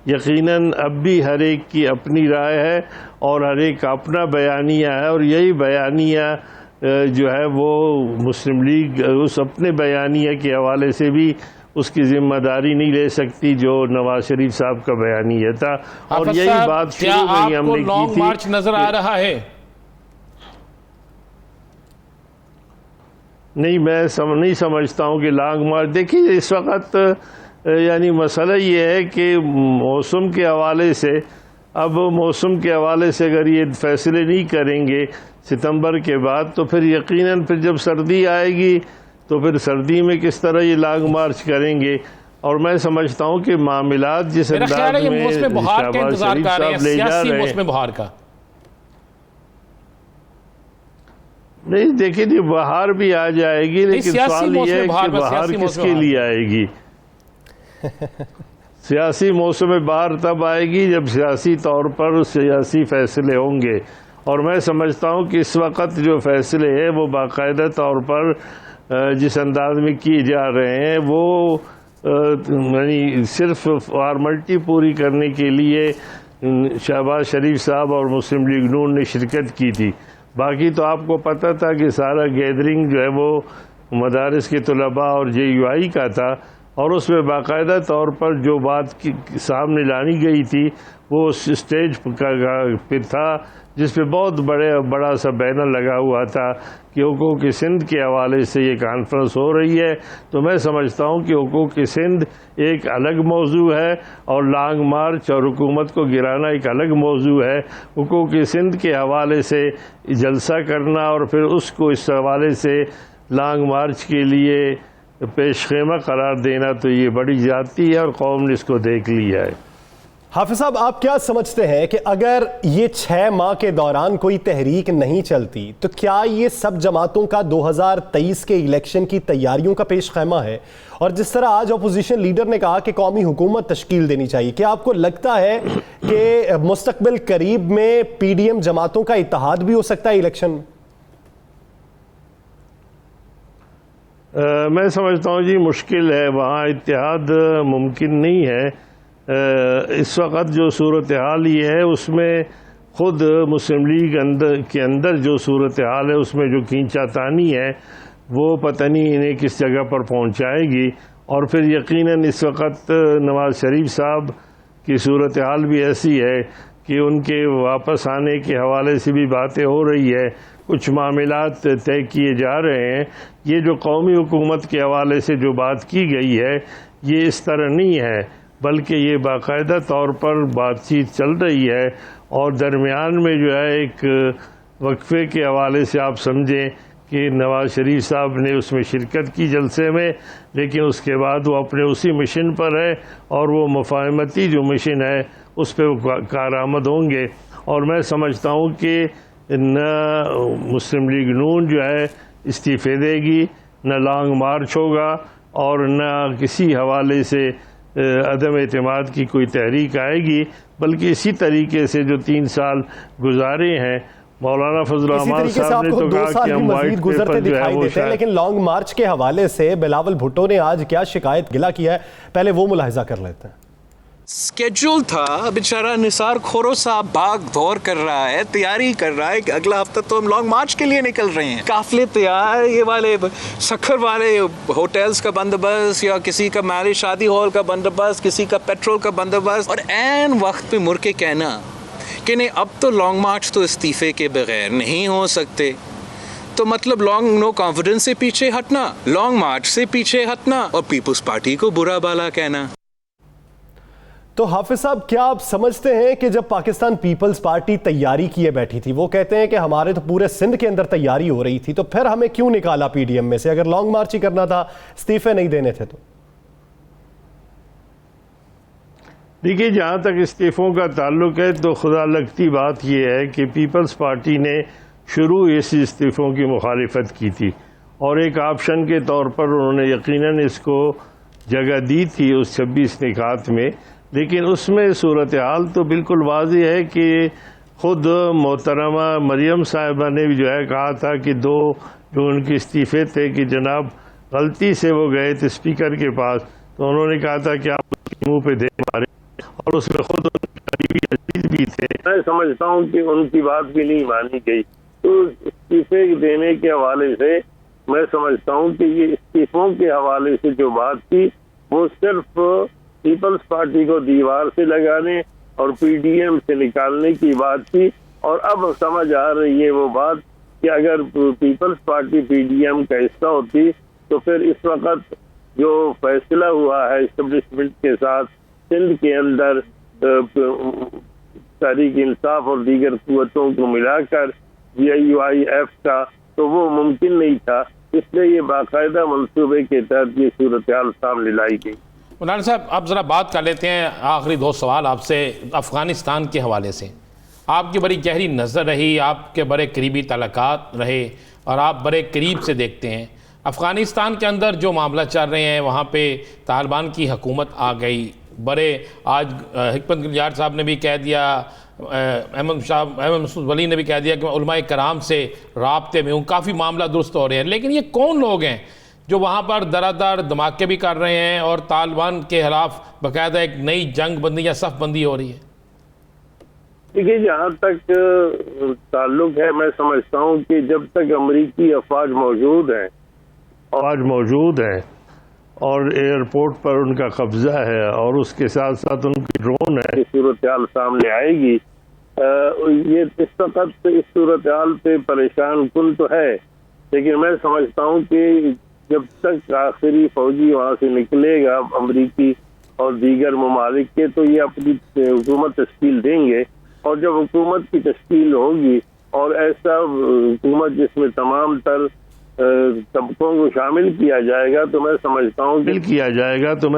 यकीनन अब भी हर एक की अपनी राय है और हर एक का अपना बयानिया है, और यही बयानिया जो है वो मुस्लिम लीग उस अपने बयानिया के हवाले से भी उसकी जिम्मेदारी नहीं ले सकती जो नवाज शरीफ साहब का बयानिया था। और यही बात शुरू में ही हमने की थी। मार्च नजर आ रहा है? नहीं, मैं नहीं समझता हूँ कि लॉन्ग मार्च। देखिए, इस वक्त यानी मसला ये है कि मौसम के हवाले से, अब मौसम के हवाले से अगर ये फैसले नहीं करेंगे सितंबर के बाद, तो फिर यकीनन फिर जब सर्दी आएगी तो फिर सर्दी में किस तरह ये लॉन्ग मार्च करेंगे। और मैं समझता हूँ कि मामलात जिस अंदाज में शहबाज शरीफ साहब ले जा रहे हैं, नहीं देखिए जी, बाहर भी आ जाएगी, लेकिन सवाल ये है कि बाहर किसके लिए आएगी? सियासी मौसम बाहर तब आएगी जब सियासी तौर पर सियासी फैसले होंगे। और मैं समझता हूँ कि इस वक्त जो फैसले हैं वो बाकायदा तौर पर जिस अंदाज में किए जा रहे हैं वो यानी सिर्फ फॉर्मेलिटी पूरी करने के लिए शहबाज शरीफ साहब और मुस्लिम लीग नून ने शिरकत की थी। बाकी तो आपको पता था कि सारा गैदरिंग जो है वो मदारिस के तलबा और JUI का था, और उसमें बाकायदा तौर पर जो बात की सामने लानी गई थी वो स्टेज पर था, जिस पे बहुत बड़ा सा बैनर लगा हुआ था कि हुकूक सिंध के हवाले से ये कॉन्फ्रेंस हो रही है। तो मैं समझता हूँ कि हुकूक सिंध एक अलग मौजू है और लॉन्ग मार्च और हुकूमत को गिराना एक अलग मौजू है। हुकूक सिंध के हवाले से जलसा करना और फिर उसको इस हवाले से लॉन्ग मार्च के लिए पेशखेमा करार देना, तो ये बड़ी ज़्यादती है और कौम ने इसको देख लिया है। हाफिज साहब, आप क्या समझते हैं कि अगर ये 6 माह के दौरान कोई तहरीक नहीं चलती तो क्या ये सब जमातों का 2023 के इलेक्शन की तैयारियों का पेश खैमा है? और जिस तरह आज अपोजिशन लीडर ने कहा कि कौमी हुकूमत तश्कील देनी चाहिए, क्या आपको लगता है कि मुस्तकबिल करीब में PDM जमातों का इत्तेहाद भी हो सकता है इलेक्शन में? मैं समझता हूँ जी मुश्किल है, वहाँ इत्तेहाद मुमकिन नहीं है। इस वक्त जो सूरत हाल ये है उसमें ख़ुद मुस्लिम लीग के अंदर जो सूरत हाल है उसमें जो खींचातानी है वो पता नहीं इन्हें किस जगह पर पहुंचाएगी। और फिर यकीनन इस वक्त नवाज शरीफ साहब की सूरत हाल भी ऐसी है कि उनके वापस आने के हवाले से भी बातें हो रही है, कुछ मामलात तय किए जा रहे हैं। ये जो कौमी हुकूमत के हवाले से जो बात की गई है ये इस तरह नहीं है, बल्कि ये बाकायदा तौर पर बातचीत चल रही है और दरमियान में जो है एक वक्फे के हवाले से आप समझें कि नवाज शरीफ साहब ने उसमें शिरकत की जलसे में, लेकिन उसके बाद वो अपने उसी मिशन पर है और वो मुफाहमती जो मिशन है उस पर वो कारआमद होंगे। और मैं समझता हूँ कि न मुस्लिम लीग नून जो है इस्तीफ़े देगी, न लॉन्ग मार्च होगा और न किसी हवाले से अदम एतमाद की कोई तहरीक आएगी, बल्कि इसी तरीके से जो 3 साल गुजारे हैं, मौलाना फजल रहमान साहब ने तो कहा कि हम वाइट पेपर जो है वो शायद, लेकिन लॉन्ग मार्च के हवाले से बिलावल भुट्टो ने आज क्या शिकायत गिला किया है, पहले वो मुलाहिजा कर लेते हैं। स्केड्यूल था, बेचारा निसार खोरो साहब भाग दौड़ कर रहा है, तैयारी कर रहा है कि अगला हफ्ता तो हम लॉन्ग मार्च के लिए निकल रहे हैं, काफिले तैयार, ये वाले सखर वाले होटल्स का बंदोबस्त या किसी का मैरिज शादी हॉल का बंदोबस्त, किसी का पेट्रोल का बंदोबस्त, और एन वक्त पे मुड़ के कहना कि नहीं अब तो लॉन्ग मार्च तो इस्तीफे के बगैर नहीं हो सकते। तो मतलब लॉन्ग नो कॉन्फिडेंस से पीछे हटना, लॉन्ग मार्च से पीछे हटना और पीपल्स पार्टी को बुरा भला कहना। तो हाफिज साहब, क्या आप समझते हैं कि जब पाकिस्तान पीपल्स पार्टी तैयारी किए बैठी थी, वो कहते हैं कि हमारे तो पूरे सिंध के अंदर तैयारी हो रही थी, तो फिर हमें क्यों निकाला पीडीएम में से? अगर लॉन्ग मार्च ही करना था, इस्तीफे नहीं देने थे तो? देखिए, जहाँ तक इस्तीफ़ों का ताल्लुक है तो खुदा लगती बात यह है कि पीपल्स पार्टी ने शुरू ऐसी इस्तीफ़ों की मुखालिफत की थी और एक ऑप्शन के तौर पर उन्होंने यकीनन इसको जगह दी थी उस 26 निकात में, लेकिन उसमें सूरत हाल तो बिल्कुल वाज़ेह है कि ख़ुद मोहतरमा मरियम साहिबा ने भी जो है कहा था कि 2 जो उनके इस्तीफ़े थे कि जनाब गलती से वो गए थे स्पीकर के पास, तो उन्होंने कहा था कि आप उसके मुँह पे दे मारे, और उसमें खुद उनके करीबी अजीज भी थे। मैं समझता हूँ कि उनकी बात भी नहीं मानी गई, तो इस्तीफे देने के हवाले से मैं समझता हूँ कि ये इस्तीफों के हवाले से जो बात थी वो सिर्फ पीपल्स पार्टी को दीवार से लगाने और पीडीएम से निकालने की बात थी। और अब समझ आ रही है वो बात कि अगर पीपल्स पार्टी पीडीएम का हिस्सा होती तो फिर इस वक्त जो फैसला हुआ है एस्टेब्लिशमेंट के साथ सिंध के अंदर तहरीक इंसाफ और दीगर कुव्वतों को मिलाकर GIUIF का, तो वो मुमकिन नहीं था, इसलिए ये बाकायदा मंसूबे के तहत ये सूरत हाल सामने लाई गई। मौलाना साहब, अब ज़रा बात कर लेते हैं, आखिरी 2 सवाल आपसे अफ़गानिस्तान के हवाले से। आपकी बड़ी गहरी नज़र रही, आपके बड़े करीबी ताल्लुकात रहे और आप बड़े करीब से देखते हैं अफ़गानिस्तान के अंदर जो मामला चल रहे हैं, वहाँ पे तालिबान की हुकूमत आ गई, बड़े आज हिकमत गुलजार साहब ने भी कह दिया, अहमद मसूद वली ने भी कह दिया कि मैं उलमाए कराम से राब्ते में हूँ, काफ़ी मामला दुरुस्त हो रहे हैं, लेकिन ये कौन लोग हैं जो वहाँ पर दरादर धमाके भी कर रहे हैं और तालिबान के खिलाफ बाकायदा एक नई जंग बंदी या सफ बंदी हो रही है? देखिए, जहाँ तक ताल्लुक है, मैं समझता हूँ कि जब तक अमरीकी अफवाज मौजूद हैं और एयरपोर्ट पर उनका कब्जा है और उसके साथ साथ उनकी ड्रोन है, सूरत हाल सामने आएगी। ये इस वक्त इस सूरत हाल पे परेशान कुन तो है, लेकिन मैं समझता हूँ कि जब तक आखिरी फौजी वहाँ से निकलेगा अमरीकी और दीगर ममालिक के, तो ये अपनी हुकूमत तश्कील देंगे। और जब हुकूमत की तश्कील होगी और ऐसा हुकूमत जिसमें तमाम तर तबकों को शामिल किया जाएगा, तो मैं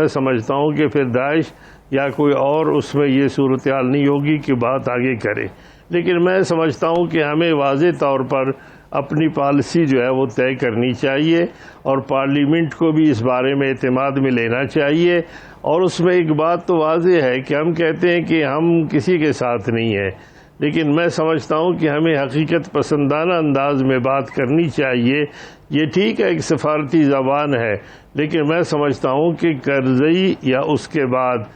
समझता हूँ कि फिर दाइश या कोई और उसमें ये सूरत हाल नहीं होगी कि बात आगे करे। लेकिन मैं समझता हूँ कि हमें वाज़े तौर पर अपनी पॉलिसी जो है वो तय करनी चाहिए और पार्लियामेंट को भी इस बारे में एतमाद में लेना चाहिए। और उसमें एक बात तो वाज़े है कि हम कहते हैं कि हम किसी के साथ नहीं हैं, लेकिन मैं समझता हूँ कि हमें हकीकत पसंदाना अंदाज में बात करनी चाहिए। ये ठीक है, एक सफारती ज़बान है, लेकिन मैं समझता हूँ कि करज़ई या उसके बाद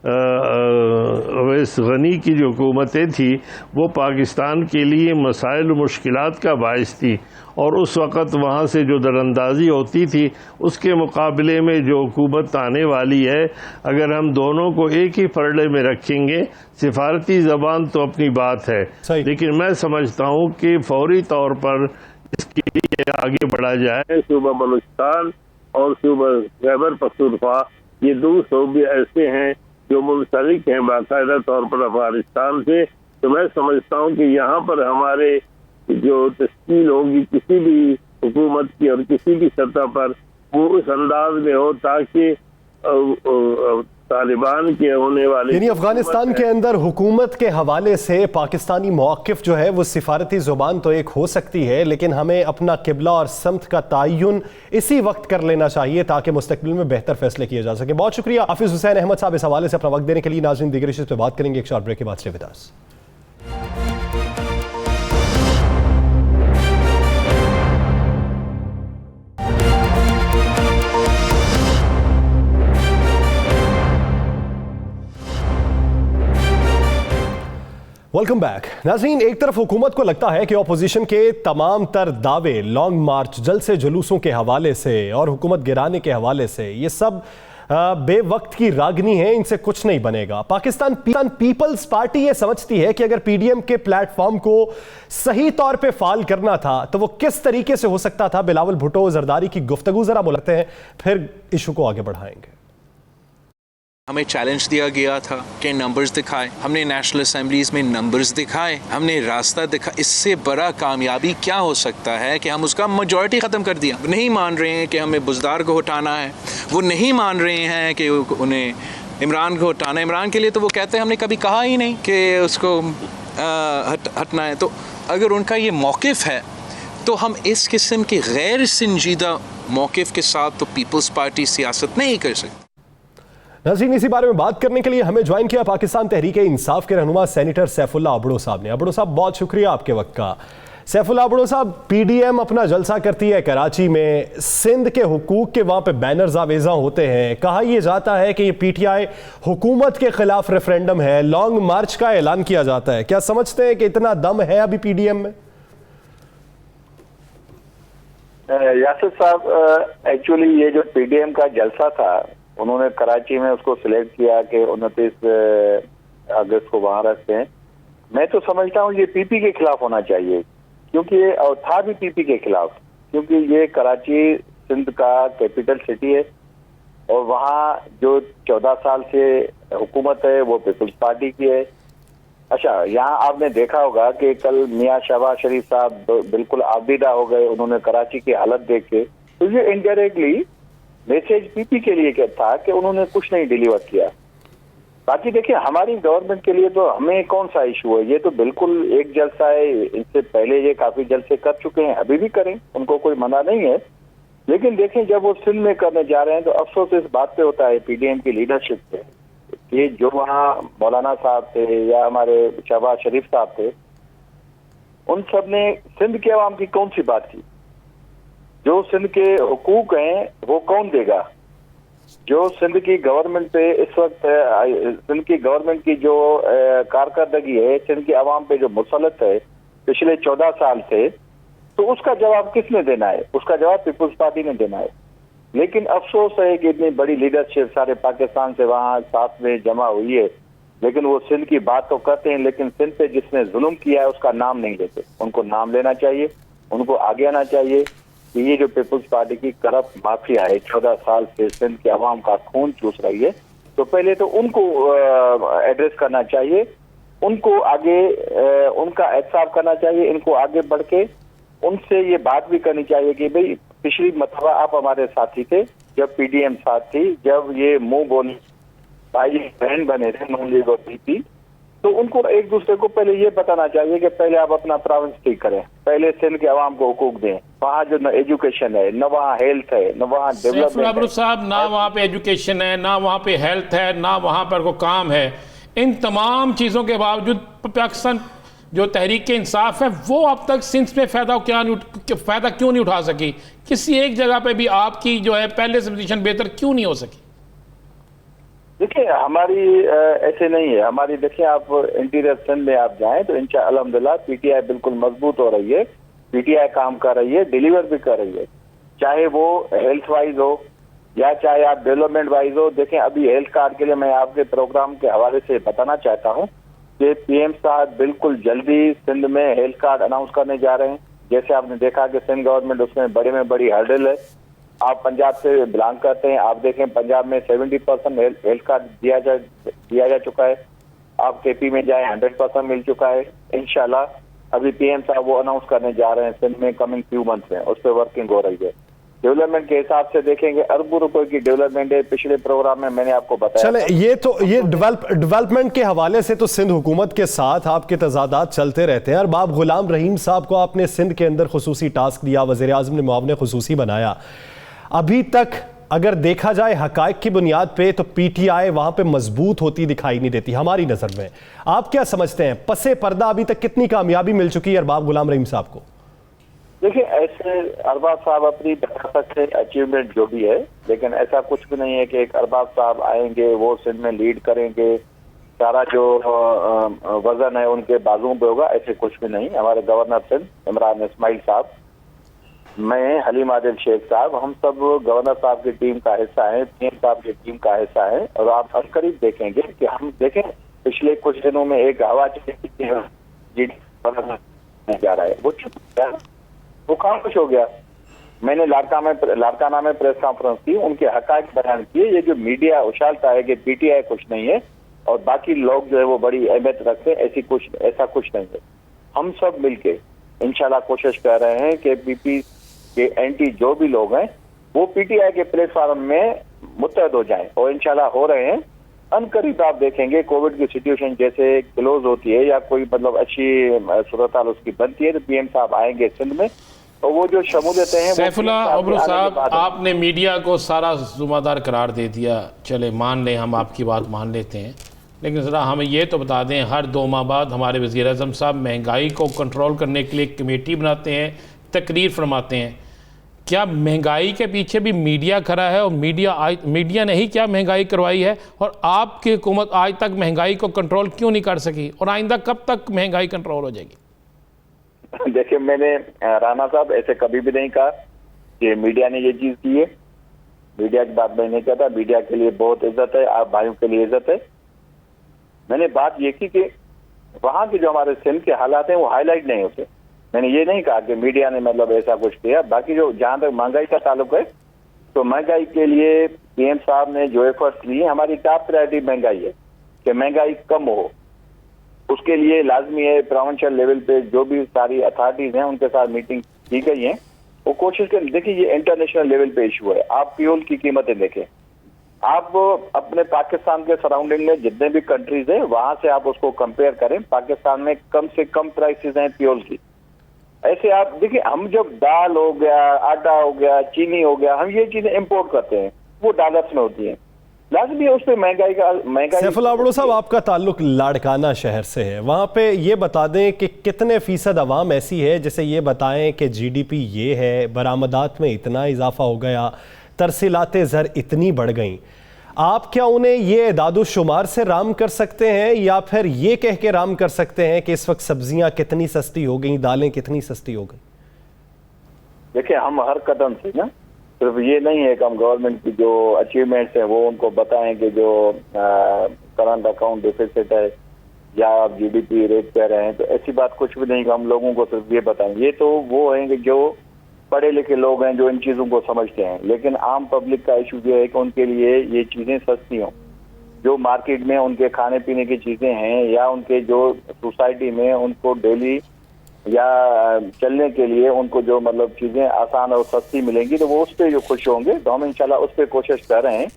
अवैस गनी की जो हुकूमतें थी वो पाकिस्तान के लिए मसाइल मुश्किलात का बायस थी, और उस वक़्त वहाँ से जो दरअंदाजी होती थी उसके मुकाबले में जो हुकूमत आने वाली है, अगर हम दोनों को एक ही फरडे में रखेंगे, सिफारती ज़बान तो अपनी बात है, लेकिन मैं समझता हूँ कि फौरी तौर पर इसके लिए आगे बढ़ा जाए। सूबा बलूचिस्तान और सूबा खैबर पख्तूनख्वा, ये 2 सूबे ऐसे हैं जो मुंसलिक हैं बाकायदा तौर पर अफगानिस्तान से, तो मैं समझता हूँ कि यहाँ पर हमारे जो तश्कील होगी किसी भी हुकूमत की और किसी भी सतह पर, वो उस अंदाज में हो ताकि तालिबान के होने वाले, यानी अफगानिस्तान के अंदर हुकूमत के हवाले से पाकिस्तानी मौक़िफ़ जो है वो सिफारती ज़ुबान तो एक हो सकती है, लेकिन हमें अपना किबला और समत का तयन इसी वक्त कर लेना चाहिए ताकि मुस्तकबिल में बेहतर फैसले किए जा सके। बहुत शुक्रिया हाफिज़ हुसैन अहमद साहब इस हवाले से अपना वक्त देने के लिए। नाज़रीन, दीगर इश्यूज़ पे बात करेंगे एक शॉर्ट ब्रेक के बाद। Stay with us. Welcome back. नाज़रीन, एक तरफ हुकूमत को लगता है कि अपोजिशन के तमाम तर दावे लॉन्ग मार्च, जलसे जुलूसों के हवाले से और हुकूमत गिराने के हवाले से ये सब बेवक्त की रागनी है, इनसे कुछ नहीं बनेगा। पाकिस्तान पीपल्स पार्टी ये समझती है कि अगर पीडीएम के प्लेटफॉर्म को सही तौर पे फाल करना था तो वो किस तरीके से हो सकता था। बिलावल भुट्टो जरदारी की गुफ्तगू जरा बोलते हैं, फिर इशू को आगे बढ़ाएंगे। हमें चैलेंज दिया गया था कि नंबर्स दिखाएं, हमने नेशनल असेंबलीज में नंबर्स दिखाए, हमने रास्ता दिखा। इससे बड़ा कामयाबी क्या हो सकता है कि हम उसका मेजॉरिटी ख़त्म कर दिया। नहीं मान रहे हैं कि हमें बुज़दार को हटाना है, वो नहीं मान रहे हैं कि उन्हें इमरान को हटाना है। इमरान के लिए तो वो कहते हैं हमने कभी कहा ही नहीं कि उसको हटना है। तो अगर उनका ये मौक़िफ़ है तो हम इस किस्म के गैर संजीदा मौक़िफ़ के साथ तो पीपल्स पार्टी सियासत नहीं कर सकती। नाज़रीन, इसी बारे में बात करने के लिए हमें ज्वाइन किया पाकिस्तान तहरीक इंसाफ के रहनुमा सेनेटर सैफुल्लाह अबड़ो साहब ने। अबड़ो साहब, बहुत शुक्रिया आपके वक्त का। सैफुल्लाह अबड़ो साहब, पीडीएम अपना जलसा करती है कराची में, सिंध के हुकूक के वहाँ पे बैनर्स आवेजा होते हैं। कहा यह जाता है कि ये पीटीआई हुकूमत के खिलाफ रेफरेंडम है, लॉन्ग मार्च का ऐलान किया जाता है। क्या समझते हैं कि इतना दम है अभी पीडीएम में? यासिर साहब, एक्चुअली ये जो पीडीएम का जलसा था, उन्होंने कराची में उसको सिलेक्ट किया कि 29 अगस्त को वहां रखते हैं। मैं तो समझता हूँ ये पीपी के खिलाफ होना चाहिए, क्योंकि ये और था भी पीपी के खिलाफ, क्योंकि ये कराची सिंध का कैपिटल सिटी है और वहाँ जो 14 साल से हुकूमत है वो पीपल्स पार्टी की है। अच्छा, यहाँ आपने देखा होगा कि कल मियाँ शहबाज शरीफ साहब बिल्कुल आबीदा हो गए, उन्होंने कराची की हालत देख के। तो ये इनडायरेक्टली मैसेज पीपी के लिए क्या था कि उन्होंने कुछ नहीं डिलीवर किया। बाकी देखिए, हमारी गवर्नमेंट के लिए तो हमें कौन सा इशू है, ये तो बिल्कुल एक जलसा है। इससे पहले ये काफी जलसे कर चुके हैं, अभी भी करें, उनको कोई मना नहीं है। लेकिन देखें, जब वो सिंध में करने जा रहे हैं तो अफसोस इस बात पे होता है पीडीएम की लीडरशिप पे कि जो वहाँ मौलाना साहब थे या हमारे शहबाज शरीफ साहब थे, उन सब ने सिंध के अवाम की कौन सी बात की। जो सिंध के हुकूक हैं वो कौन देगा? जो सिंध की गवर्नमेंट पे इस वक्त सिंध की गवर्नमेंट की जो कारकर्दगी है, सिंध के अवाम पे जो मुसलत है पिछले 14 साल से, तो उसका जवाब किसने देना है? उसका जवाब पीपल्स पार्टी ने देना है। लेकिन अफसोस है कि इतनी बड़ी लीडरशिप सारे पाकिस्तान से वहाँ साथ में जमा हुई है, लेकिन वो सिंध की बात तो करते हैं, लेकिन सिंध पे जिसने जुल्म किया है उसका नाम नहीं लेते। उनको नाम लेना चाहिए, उनको आगे आना चाहिए कि ये जो पीपल्स पार्टी की करप्ट माफिया है 14 साल से सिंध के अवाम का खून चूस रही है, तो पहले तो उनको एड्रेस करना चाहिए, उनको आगे उनका एहसास करना चाहिए। इनको आगे बढ़ के उनसे ये बात भी करनी चाहिए कि भाई पिछली मरतबा आप हमारे साथी थे, जब पीडीएम साथ थी, जब ये मुंह बोली भाई बहन बने थे नून लीग और पीपी, तो उनको एक दूसरे को पहले ये बताना चाहिए कि पहले आप अपना प्रोविंस ठीक करें, पहले सिंध के अवाम को हुकूक दें। वहाँ जो न एजुकेशन है, न वहाँ हेल्थ है, न वहाँ डेवलपमेंट है साहब, ना वहाँ पे एजुकेशन है, ना वहाँ पे हेल्थ है, ना वहाँ पर कोई काम है। इन तमाम चीज़ों के बावजूद पाकिस्तान जो तहरीक इंसाफ है वो अब तक सिंध में फ़ायदा क्यों नहीं उठा सकी? किसी एक जगह पे भी आपकी जो है पहले से पोजीशन बेहतर क्यों नहीं हो सकी? देखिए, हमारी ऐसे नहीं है हमारी। देखिए, आप इंटीरियर सिंध में आप जाएं तो इंशाअल्लाह अल्हम्दुलिल्लाह पीटीआई बिल्कुल मजबूत हो रही है, पीटीआई काम कर रही है, डिलीवर भी कर रही है, चाहे वो हेल्थ वाइज हो या चाहे आप डेवलपमेंट वाइज हो। देखें, अभी हेल्थ कार्ड के लिए मैं आपके प्रोग्राम के हवाले से बताना चाहता हूँ कि पीएम साहब बिल्कुल जल्दी सिंध में हेल्थ कार्ड अनाउंस करने जा रहे हैं। जैसे आपने देखा कि सिंध गवर्नमेंट उसमें बड़े में बड़ी हर्डल है। आप पंजाब से बिलोंग करते हैं, आप देखें पंजाब में 70% हेल्थ कार्ड दिया जा चुका है। आप केपी में जाए 100% मिल चुका है। इंशाल्लाह अभी पीएम साहब वो अनाउंस करने जा रहे हैं सिंध में कमिंग फ्यू मंथ्स में, उस पर वर्किंग हो रही है। डेवलपमेंट के हिसाब से देखेंगे अरबों रुपए की डेवलपमेंट है। पिछले प्रोग्राम में मैंने आपको बताया। चले, ये डेवलपमेंट के हवाले से तो सिंध हुकूमत के साथ आपके तजादात चलते रहते हैं। अरबाब गुलाम रहीम साहब को आपने सिंध के अंदर खुसूसी टास्क दिया, वज़ीर आज़म ने मुआवने खुसूसी बनाया। अभी तक अगर देखा जाए हकायक की बुनियाद पे तो पीटीआई वहां पे मजबूत होती दिखाई नहीं देती हमारी नज़र में। आप क्या समझते हैं, पसे पर्दा अभी तक कितनी कामयाबी मिल चुकी है अरबाब गुलाम रहीम साहब को? देखिए, ऐसे अरबाब साहब अपनी बता सकते अचीवमेंट जो भी है, लेकिन ऐसा कुछ भी नहीं है कि एक अरबाब साहब आएंगे वो सिंध में लीड करेंगे, सारा जो वजन है उनके बाजुओं पे होगा, ऐसे कुछ भी नहीं। हमारे गवर्नर सिंध इमरान इस्माइल साहब, मैं हलीम आदिल शेख साहब, हम सब गवर्नर साहब की टीम का हिस्सा है, पीएम साहब की टीम का हिस्सा है। और आप हर करीब देखेंगे कि हम देखें पिछले कुछ दिनों में एक हवा जा रहा है, वो चुप गया, वो खामोश हो गया। मैंने लाड़काना में प्रेस कॉन्फ्रेंस की, उनके हकायक बयान किए। ये जो मीडिया उछालता है कि पीटीआई कुछ नहीं है और बाकी लोग जो है वो बड़ी अहमियत रखते हैं, ऐसा कुछ नहीं है। हम सब मिलके इंशाल्लाह कोशिश कर रहे हैं कि पीपी के एंटी जो भी लोग हैं वो पीटीआई के प्लेटफॉर्म में मुत्तहद हो जाएं, और इंशाल्लाह हो रहे हैं। अनकरीब आप देखेंगे कोविड की सिचुएशन जैसे क्लोज होती है या कोई मतलब अच्छी सूरत हाल उसकी बनती है तो पीएम साहब आएंगे सिंध में, और वो जो शमूलियतें हैं। सैफुल्लाह अब्रू साहब, आपने मीडिया को सारा जुम्मेदार करार दे दिया, चले मान लें, हम आपकी बात मान लेते हैं, लेकिन ज़रा हमें ये तो बता दें, हर 2 माह बाद हमारे वज़ीर आज़म साहब महंगाई को कंट्रोल करने के लिए कमेटी बनाते हैं, तकरीर फरमाते हैं। क्या महंगाई के पीछे भी मीडिया खड़ा है, और मीडिया ने ही क्या महंगाई करवाई है, और आपकी हुकूमत आज तक महंगाई को कंट्रोल क्यों नहीं कर सकी, और आइंदा कब तक महंगाई कंट्रोल हो जाएगी? देखिए, मैंने राना साहब ऐसे कभी भी नहीं कहा कि मीडिया ने ये चीज की है। मीडिया की बात मैं नहीं कहता, मीडिया के लिए बहुत इज्जत है, आप भाइयों के लिए इज्जत है। मैंने बात ये की कि वहां के जो हमारे सिंध के हालात हैं वो हाईलाइट नहीं होते। मैंने ये नहीं कहा कि मीडिया ने मतलब ऐसा कुछ किया। बाकी जो जहां तक महंगाई का ताल्लुक है तो महंगाई के लिए पीएम साहब ने जो एफर्ट्स लिए, हमारी टॉप प्रायोरिटी महंगाई है कि महंगाई कम हो। उसके लिए लाजमी है प्रोविंशियल लेवल पे जो भी सारी अथॉरिटीज हैं उनके साथ मीटिंग की गई है, वो कोशिश करें। देखिए, ये इंटरनेशनल लेवल पे इशू है। आप फ्यूल की कीमतें देखें, आप अपने पाकिस्तान के सराउंडिंग में जितने भी कंट्रीज हैं वहां से आप उसको कंपेयर करें, पाकिस्तान में कम से कम प्राइसेस हैं फ्यूल की। ऐसे आप देखिए, हम जब दाल हो गया, आटा हो गया, चीनी हो गया, हम ये चीजें इंपोर्ट करते हैं, वो डॉलर्स में होती हैं। लाजमी है उस पर महंगाई। सैफुल्लाह अब्रू साहब, आपका ताल्लुक लाड़काना शहर से है, वहाँ पे ये बता दें कि कितने फीसद अवाम ऐसी है, जैसे ये बताएं कि जीडीपी ये है, बरामदात में इतना इजाफा हो गया, तरसीलात ज़र इतनी बढ़ गई। आप क्या उन्हें ये इदादुशुमार से राम कर सकते हैं, या फिर ये कह के राम कर सकते हैं कि इस वक्त सब्जियां कितनी सस्ती हो गई, दालें कितनी सस्ती हो गई? देखिए, हम हर कदम से ना, सिर्फ ये नहीं है कि हम गवर्नमेंट की जो अचीवमेंट्स हैं वो उनको बताएं कि जो करंट अकाउंट डिफिसिट है या आप जीडीपी रेट कह रहे हैं, तो ऐसी बात कुछ भी नहीं कि हम लोगों को सिर्फ ये बताएं। ये तो वो हैं कि जो पढ़े लिखे लोग हैं जो इन चीज़ों को समझते हैं, लेकिन आम पब्लिक का इशू ये है कि उनके लिए ये चीज़ें सस्ती हों। जो मार्केट में उनके खाने पीने की चीज़ें हैं या उनके जो सोसाइटी में उनको डेली या चलने के लिए उनको जो मतलब चीज़ें आसान और सस्ती मिलेंगी, तो वो उस पर जो खुश होंगे। तो हम इंशाल्लाह उस पर कोशिश कर रहे हैं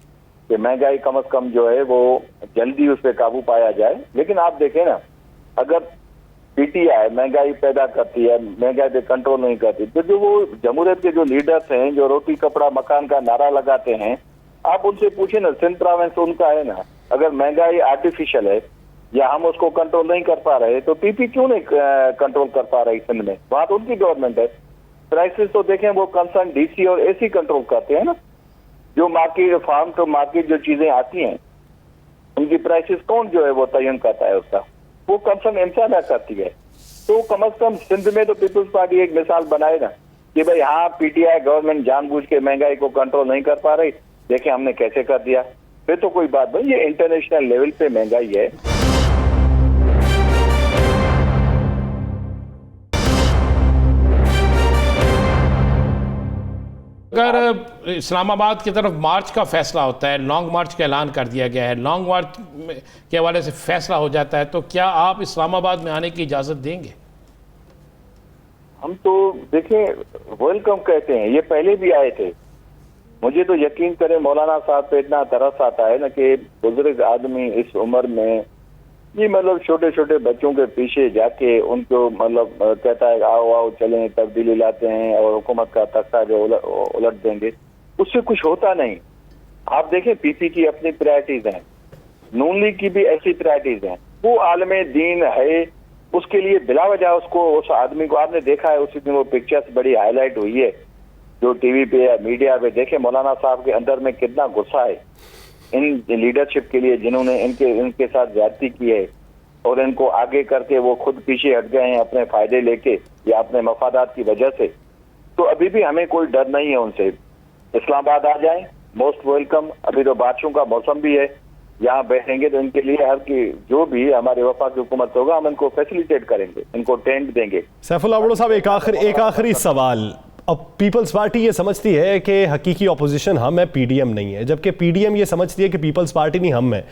कि महंगाई कम से कम जो है वो जल्दी उस पर काबू पाया जाए। लेकिन आप देखें ना, अगर पीटीआई महंगाई पैदा करती है, महंगाई पे कंट्रोल नहीं करती, तो जो वो जमहूरियत के जो लीडर्स हैं जो रोटी कपड़ा मकान का नारा लगाते हैं, आप उनसे पूछे ना, सिंध प्रोविंस उनका है ना, अगर महंगाई आर्टिफिशियल है या हम उसको कंट्रोल नहीं कर पा रहे तो पीपी क्यों नहीं कंट्रोल कर पा रही सिंध में? वहां तो उनकी गवर्नमेंट है। प्राइसेस तो देखें, वो कंसर्न डीसी और एसी कंट्रोल करते हैं ना। जो मार्केट फार्म टू मार्केट जो चीजें आती हैं उनकी प्राइसेस कौन जो है वो तयन करता है, उसका वो कंसर्न एमसा करती है। तो कम से कम सिंध में तो पीपल्स पार्टी एक मिसाल बनाए ना कि भाई हाँ, पीटीआई गवर्नमेंट जानबूझ के महंगाई को कंट्रोल नहीं कर पा रही, देखें हमने कैसे कर दिया। फिर तो कोई बात नहीं, ये इंटरनेशनल लेवल पे महंगाई है। अगर इस्लामाबाद की तरफ मार्च का फैसला होता है, लॉन्ग मार्च का ऐलान कर दिया गया है, लॉन्ग मार्च के हवाले से फैसला हो जाता है, तो क्या आप इस्लामाबाद में आने की इजाज़त देंगे? हम तो देखें वेलकम कहते हैं, ये पहले भी आए थे। मुझे तो यकीन करें मौलाना साहब पे इतना तरस आता है ना कि बुजुर्ग आदमी इस उम्र में ये मतलब छोटे छोटे बच्चों के पीछे जाके उनको मतलब कहता है आओ आओ चलें तब्दीली लाते हैं और हुकूमत का तख्ता जो उलट देंगे, उससे कुछ होता नहीं। आप देखें पीपी की अपनी प्रायोरिटीज हैं, नून लीग की भी ऐसी प्रायोरिटीज हैं। वो आलमे दीन है, उसके लिए बिला वजह उसको उस आदमी को आपने देखा है उसी दिन वो पिक्चर्स बड़ी हाईलाइट हुई है जो टीवी पे या मीडिया पे। देखे मौलाना साहब के अंदर में कितना गुस्सा है इन लीडरशिप के लिए जिन्होंने इनके साथ ज्यादती की है और इनको आगे करके वो खुद पीछे हट गए हैं अपने फायदे लेके या अपने मफादात की वजह से। तो अभी भी हमें कोई डर नहीं है उनसे। इस्लामाबाद आ जाएं, मोस्ट वेलकम। अभी तो बारिशों का मौसम भी है, यहाँ बैठेंगे तो इनके लिए हर की जो भी हमारे वफाक हुकूमत होगा हम इनको फैसिलिटेट करेंगे, इनको टेंट देंगे। सैफुल्लाह भुट्टो साहब, एक आखिरी सवाल। अब पीपल्स पार्टी ये समझती है कि हकीकी ऑपोजिशन हम है, पीडीएम नहीं है, जबकि पीडीएम ये समझती है कि पीपल्स पार्टी नहीं हम है।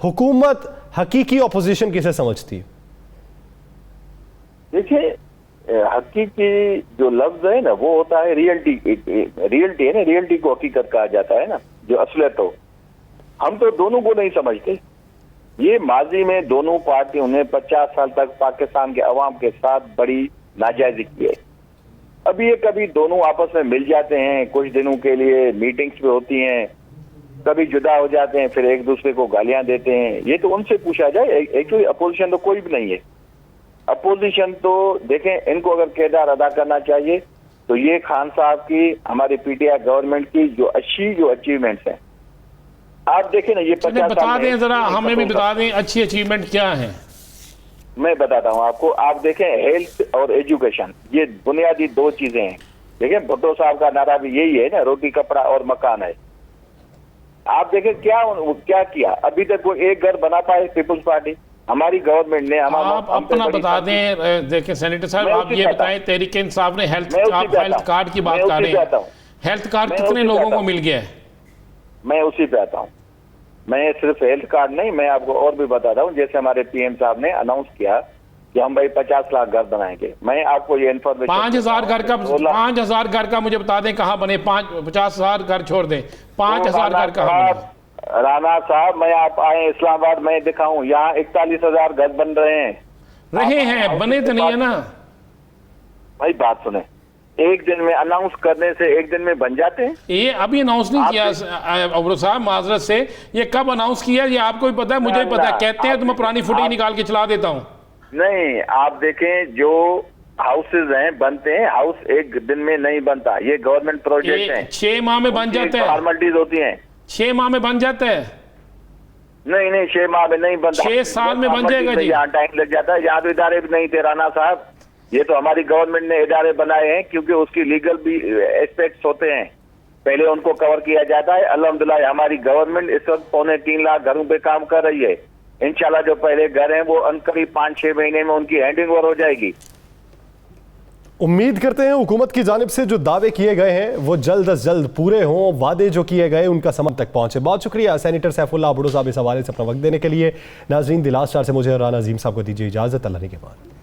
हुकूमत हकीकी ऑपोजिशन किसे समझती है? देखिए हकीकी जो लफ्ज है ना वो होता है रियलिटी है ना, रियलिटी को हकीकत कहा जाता है ना, जो असलियत हो। हम तो दोनों को नहीं समझते। ये माजी में दोनों पार्टियों ने 50 साल तक पाकिस्तान के अवाम के साथ बड़ी नाजायजी की है। अभी ये कभी दोनों आपस में मिल जाते हैं, कुछ दिनों के लिए मीटिंग्स भी होती हैं, कभी जुदा हो जाते हैं, फिर एक दूसरे को गालियां देते हैं। ये तो उनसे पूछा जाए। एक्चुअली अपोजिशन तो कोई भी नहीं है। अपोजिशन तो देखें इनको अगर किरदार अदा करना चाहिए तो ये खान साहब की, हमारी पीटीआई गवर्नमेंट की जो अचीवमेंट्स हैं आप देखें ना, ये 50 बता दें जरा, हमें भी बता दें अच्छी अचीवमेंट क्या है। मैं बताता हूं आपको। आप देखें हेल्थ और एजुकेशन, ये बुनियादी दो चीजें हैं। देखें भुट्टो साहब का नारा भी यही है ना, रोटी कपड़ा और मकान है। आप देखें क्या किया अभी तक वो एक घर बना पाए पीपुल्स पार्टी, हमारी गवर्नमेंट ने। आप अपना बता दें। देखें सेनेटर साहब आप ये बताएं, तहरीक इंसाफ ने हेल्थ कार्ड की बात कर रहे हैं, हेल्थ कार्ड कितने लोगों को मिल गया है? मैं उसी पे आता हूँ। मैं सिर्फ हेल्थ कार्ड नहीं, मैं आपको और भी बताता हूँ। जैसे हमारे पीएम साहब ने अनाउंस किया कि हम भाई 50 लाख घर बनाएंगे। मैं आपको ये इन्फॉर्मेशन 5000 घर का 5000 घर का मुझे बता दें कहाँ बने। 50,000 घर छोड़ दें, 5000 घर कहाँ बने? राना साहब मैं आप आए इस्लामाबाद, मैं दिखाऊं यहाँ 41,000 घर बन रहे हैं। बने तो नहीं है ना भाई। बात सुने, एक दिन में अनाउंस करने से एक दिन में बन जाते हैं? ये अभी अनाउंस नहीं किया अब्रो साहब, माजरत से। ये कब अनाउंस किया ये आपको भी पता है, मुझे भी पता है। कहते हैं तो मैं पुरानी फुटेज निकाल के चला देता हूँ। नहीं, आप देखें जो हाउसेज हैं बनते हैं, हाउस एक दिन में नहीं बनता। ये गवर्नमेंट प्रोजेक्ट है, 6 माह में बन जाते हैं, फॉर्मेलिटीज होती हैं। 6 माह में बन जाता है? नहीं 6 माह में नहीं बनता, 6 साल में बन जाएगा जी। यहाँ टाइम लग जाता है। यहाँ तो इदारे भी नहीं थे राना साहब, ये तो हमारी गवर्नमेंट ने इदारे बनाए हैं क्योंकि उसकी लीगल भी एस्पेक्ट्स होते हैं, पहले उनको कवर किया जाता है। अल्हम्दुलिल्लाह हमारी गवर्नमेंट इस वक्त 3.25 लाख घरों पे काम कर रही है। इंशाल्लाह जो पहले घर हैं वो करीब 5-6 महीने में उनकी हैंडिंग ओवर हो जाएगी। उम्मीद करते हैं हुकूमत की जानिब से जो दावे किए गए हैं वो जल्द अज जल्द पूरे हों, वादे जो किए गए उनका समझ तक पहुंचे। बहुत शुक्रिया सेनेटर सैफुल्लाह भुट्टो साहब इस हवाले से अपना वक्त देने के लिए। नाज़रीन, द लास्ट स्टार से मुझे राना अजीम साहब को दीजिए इजाज़त। अल्लाह के बाद।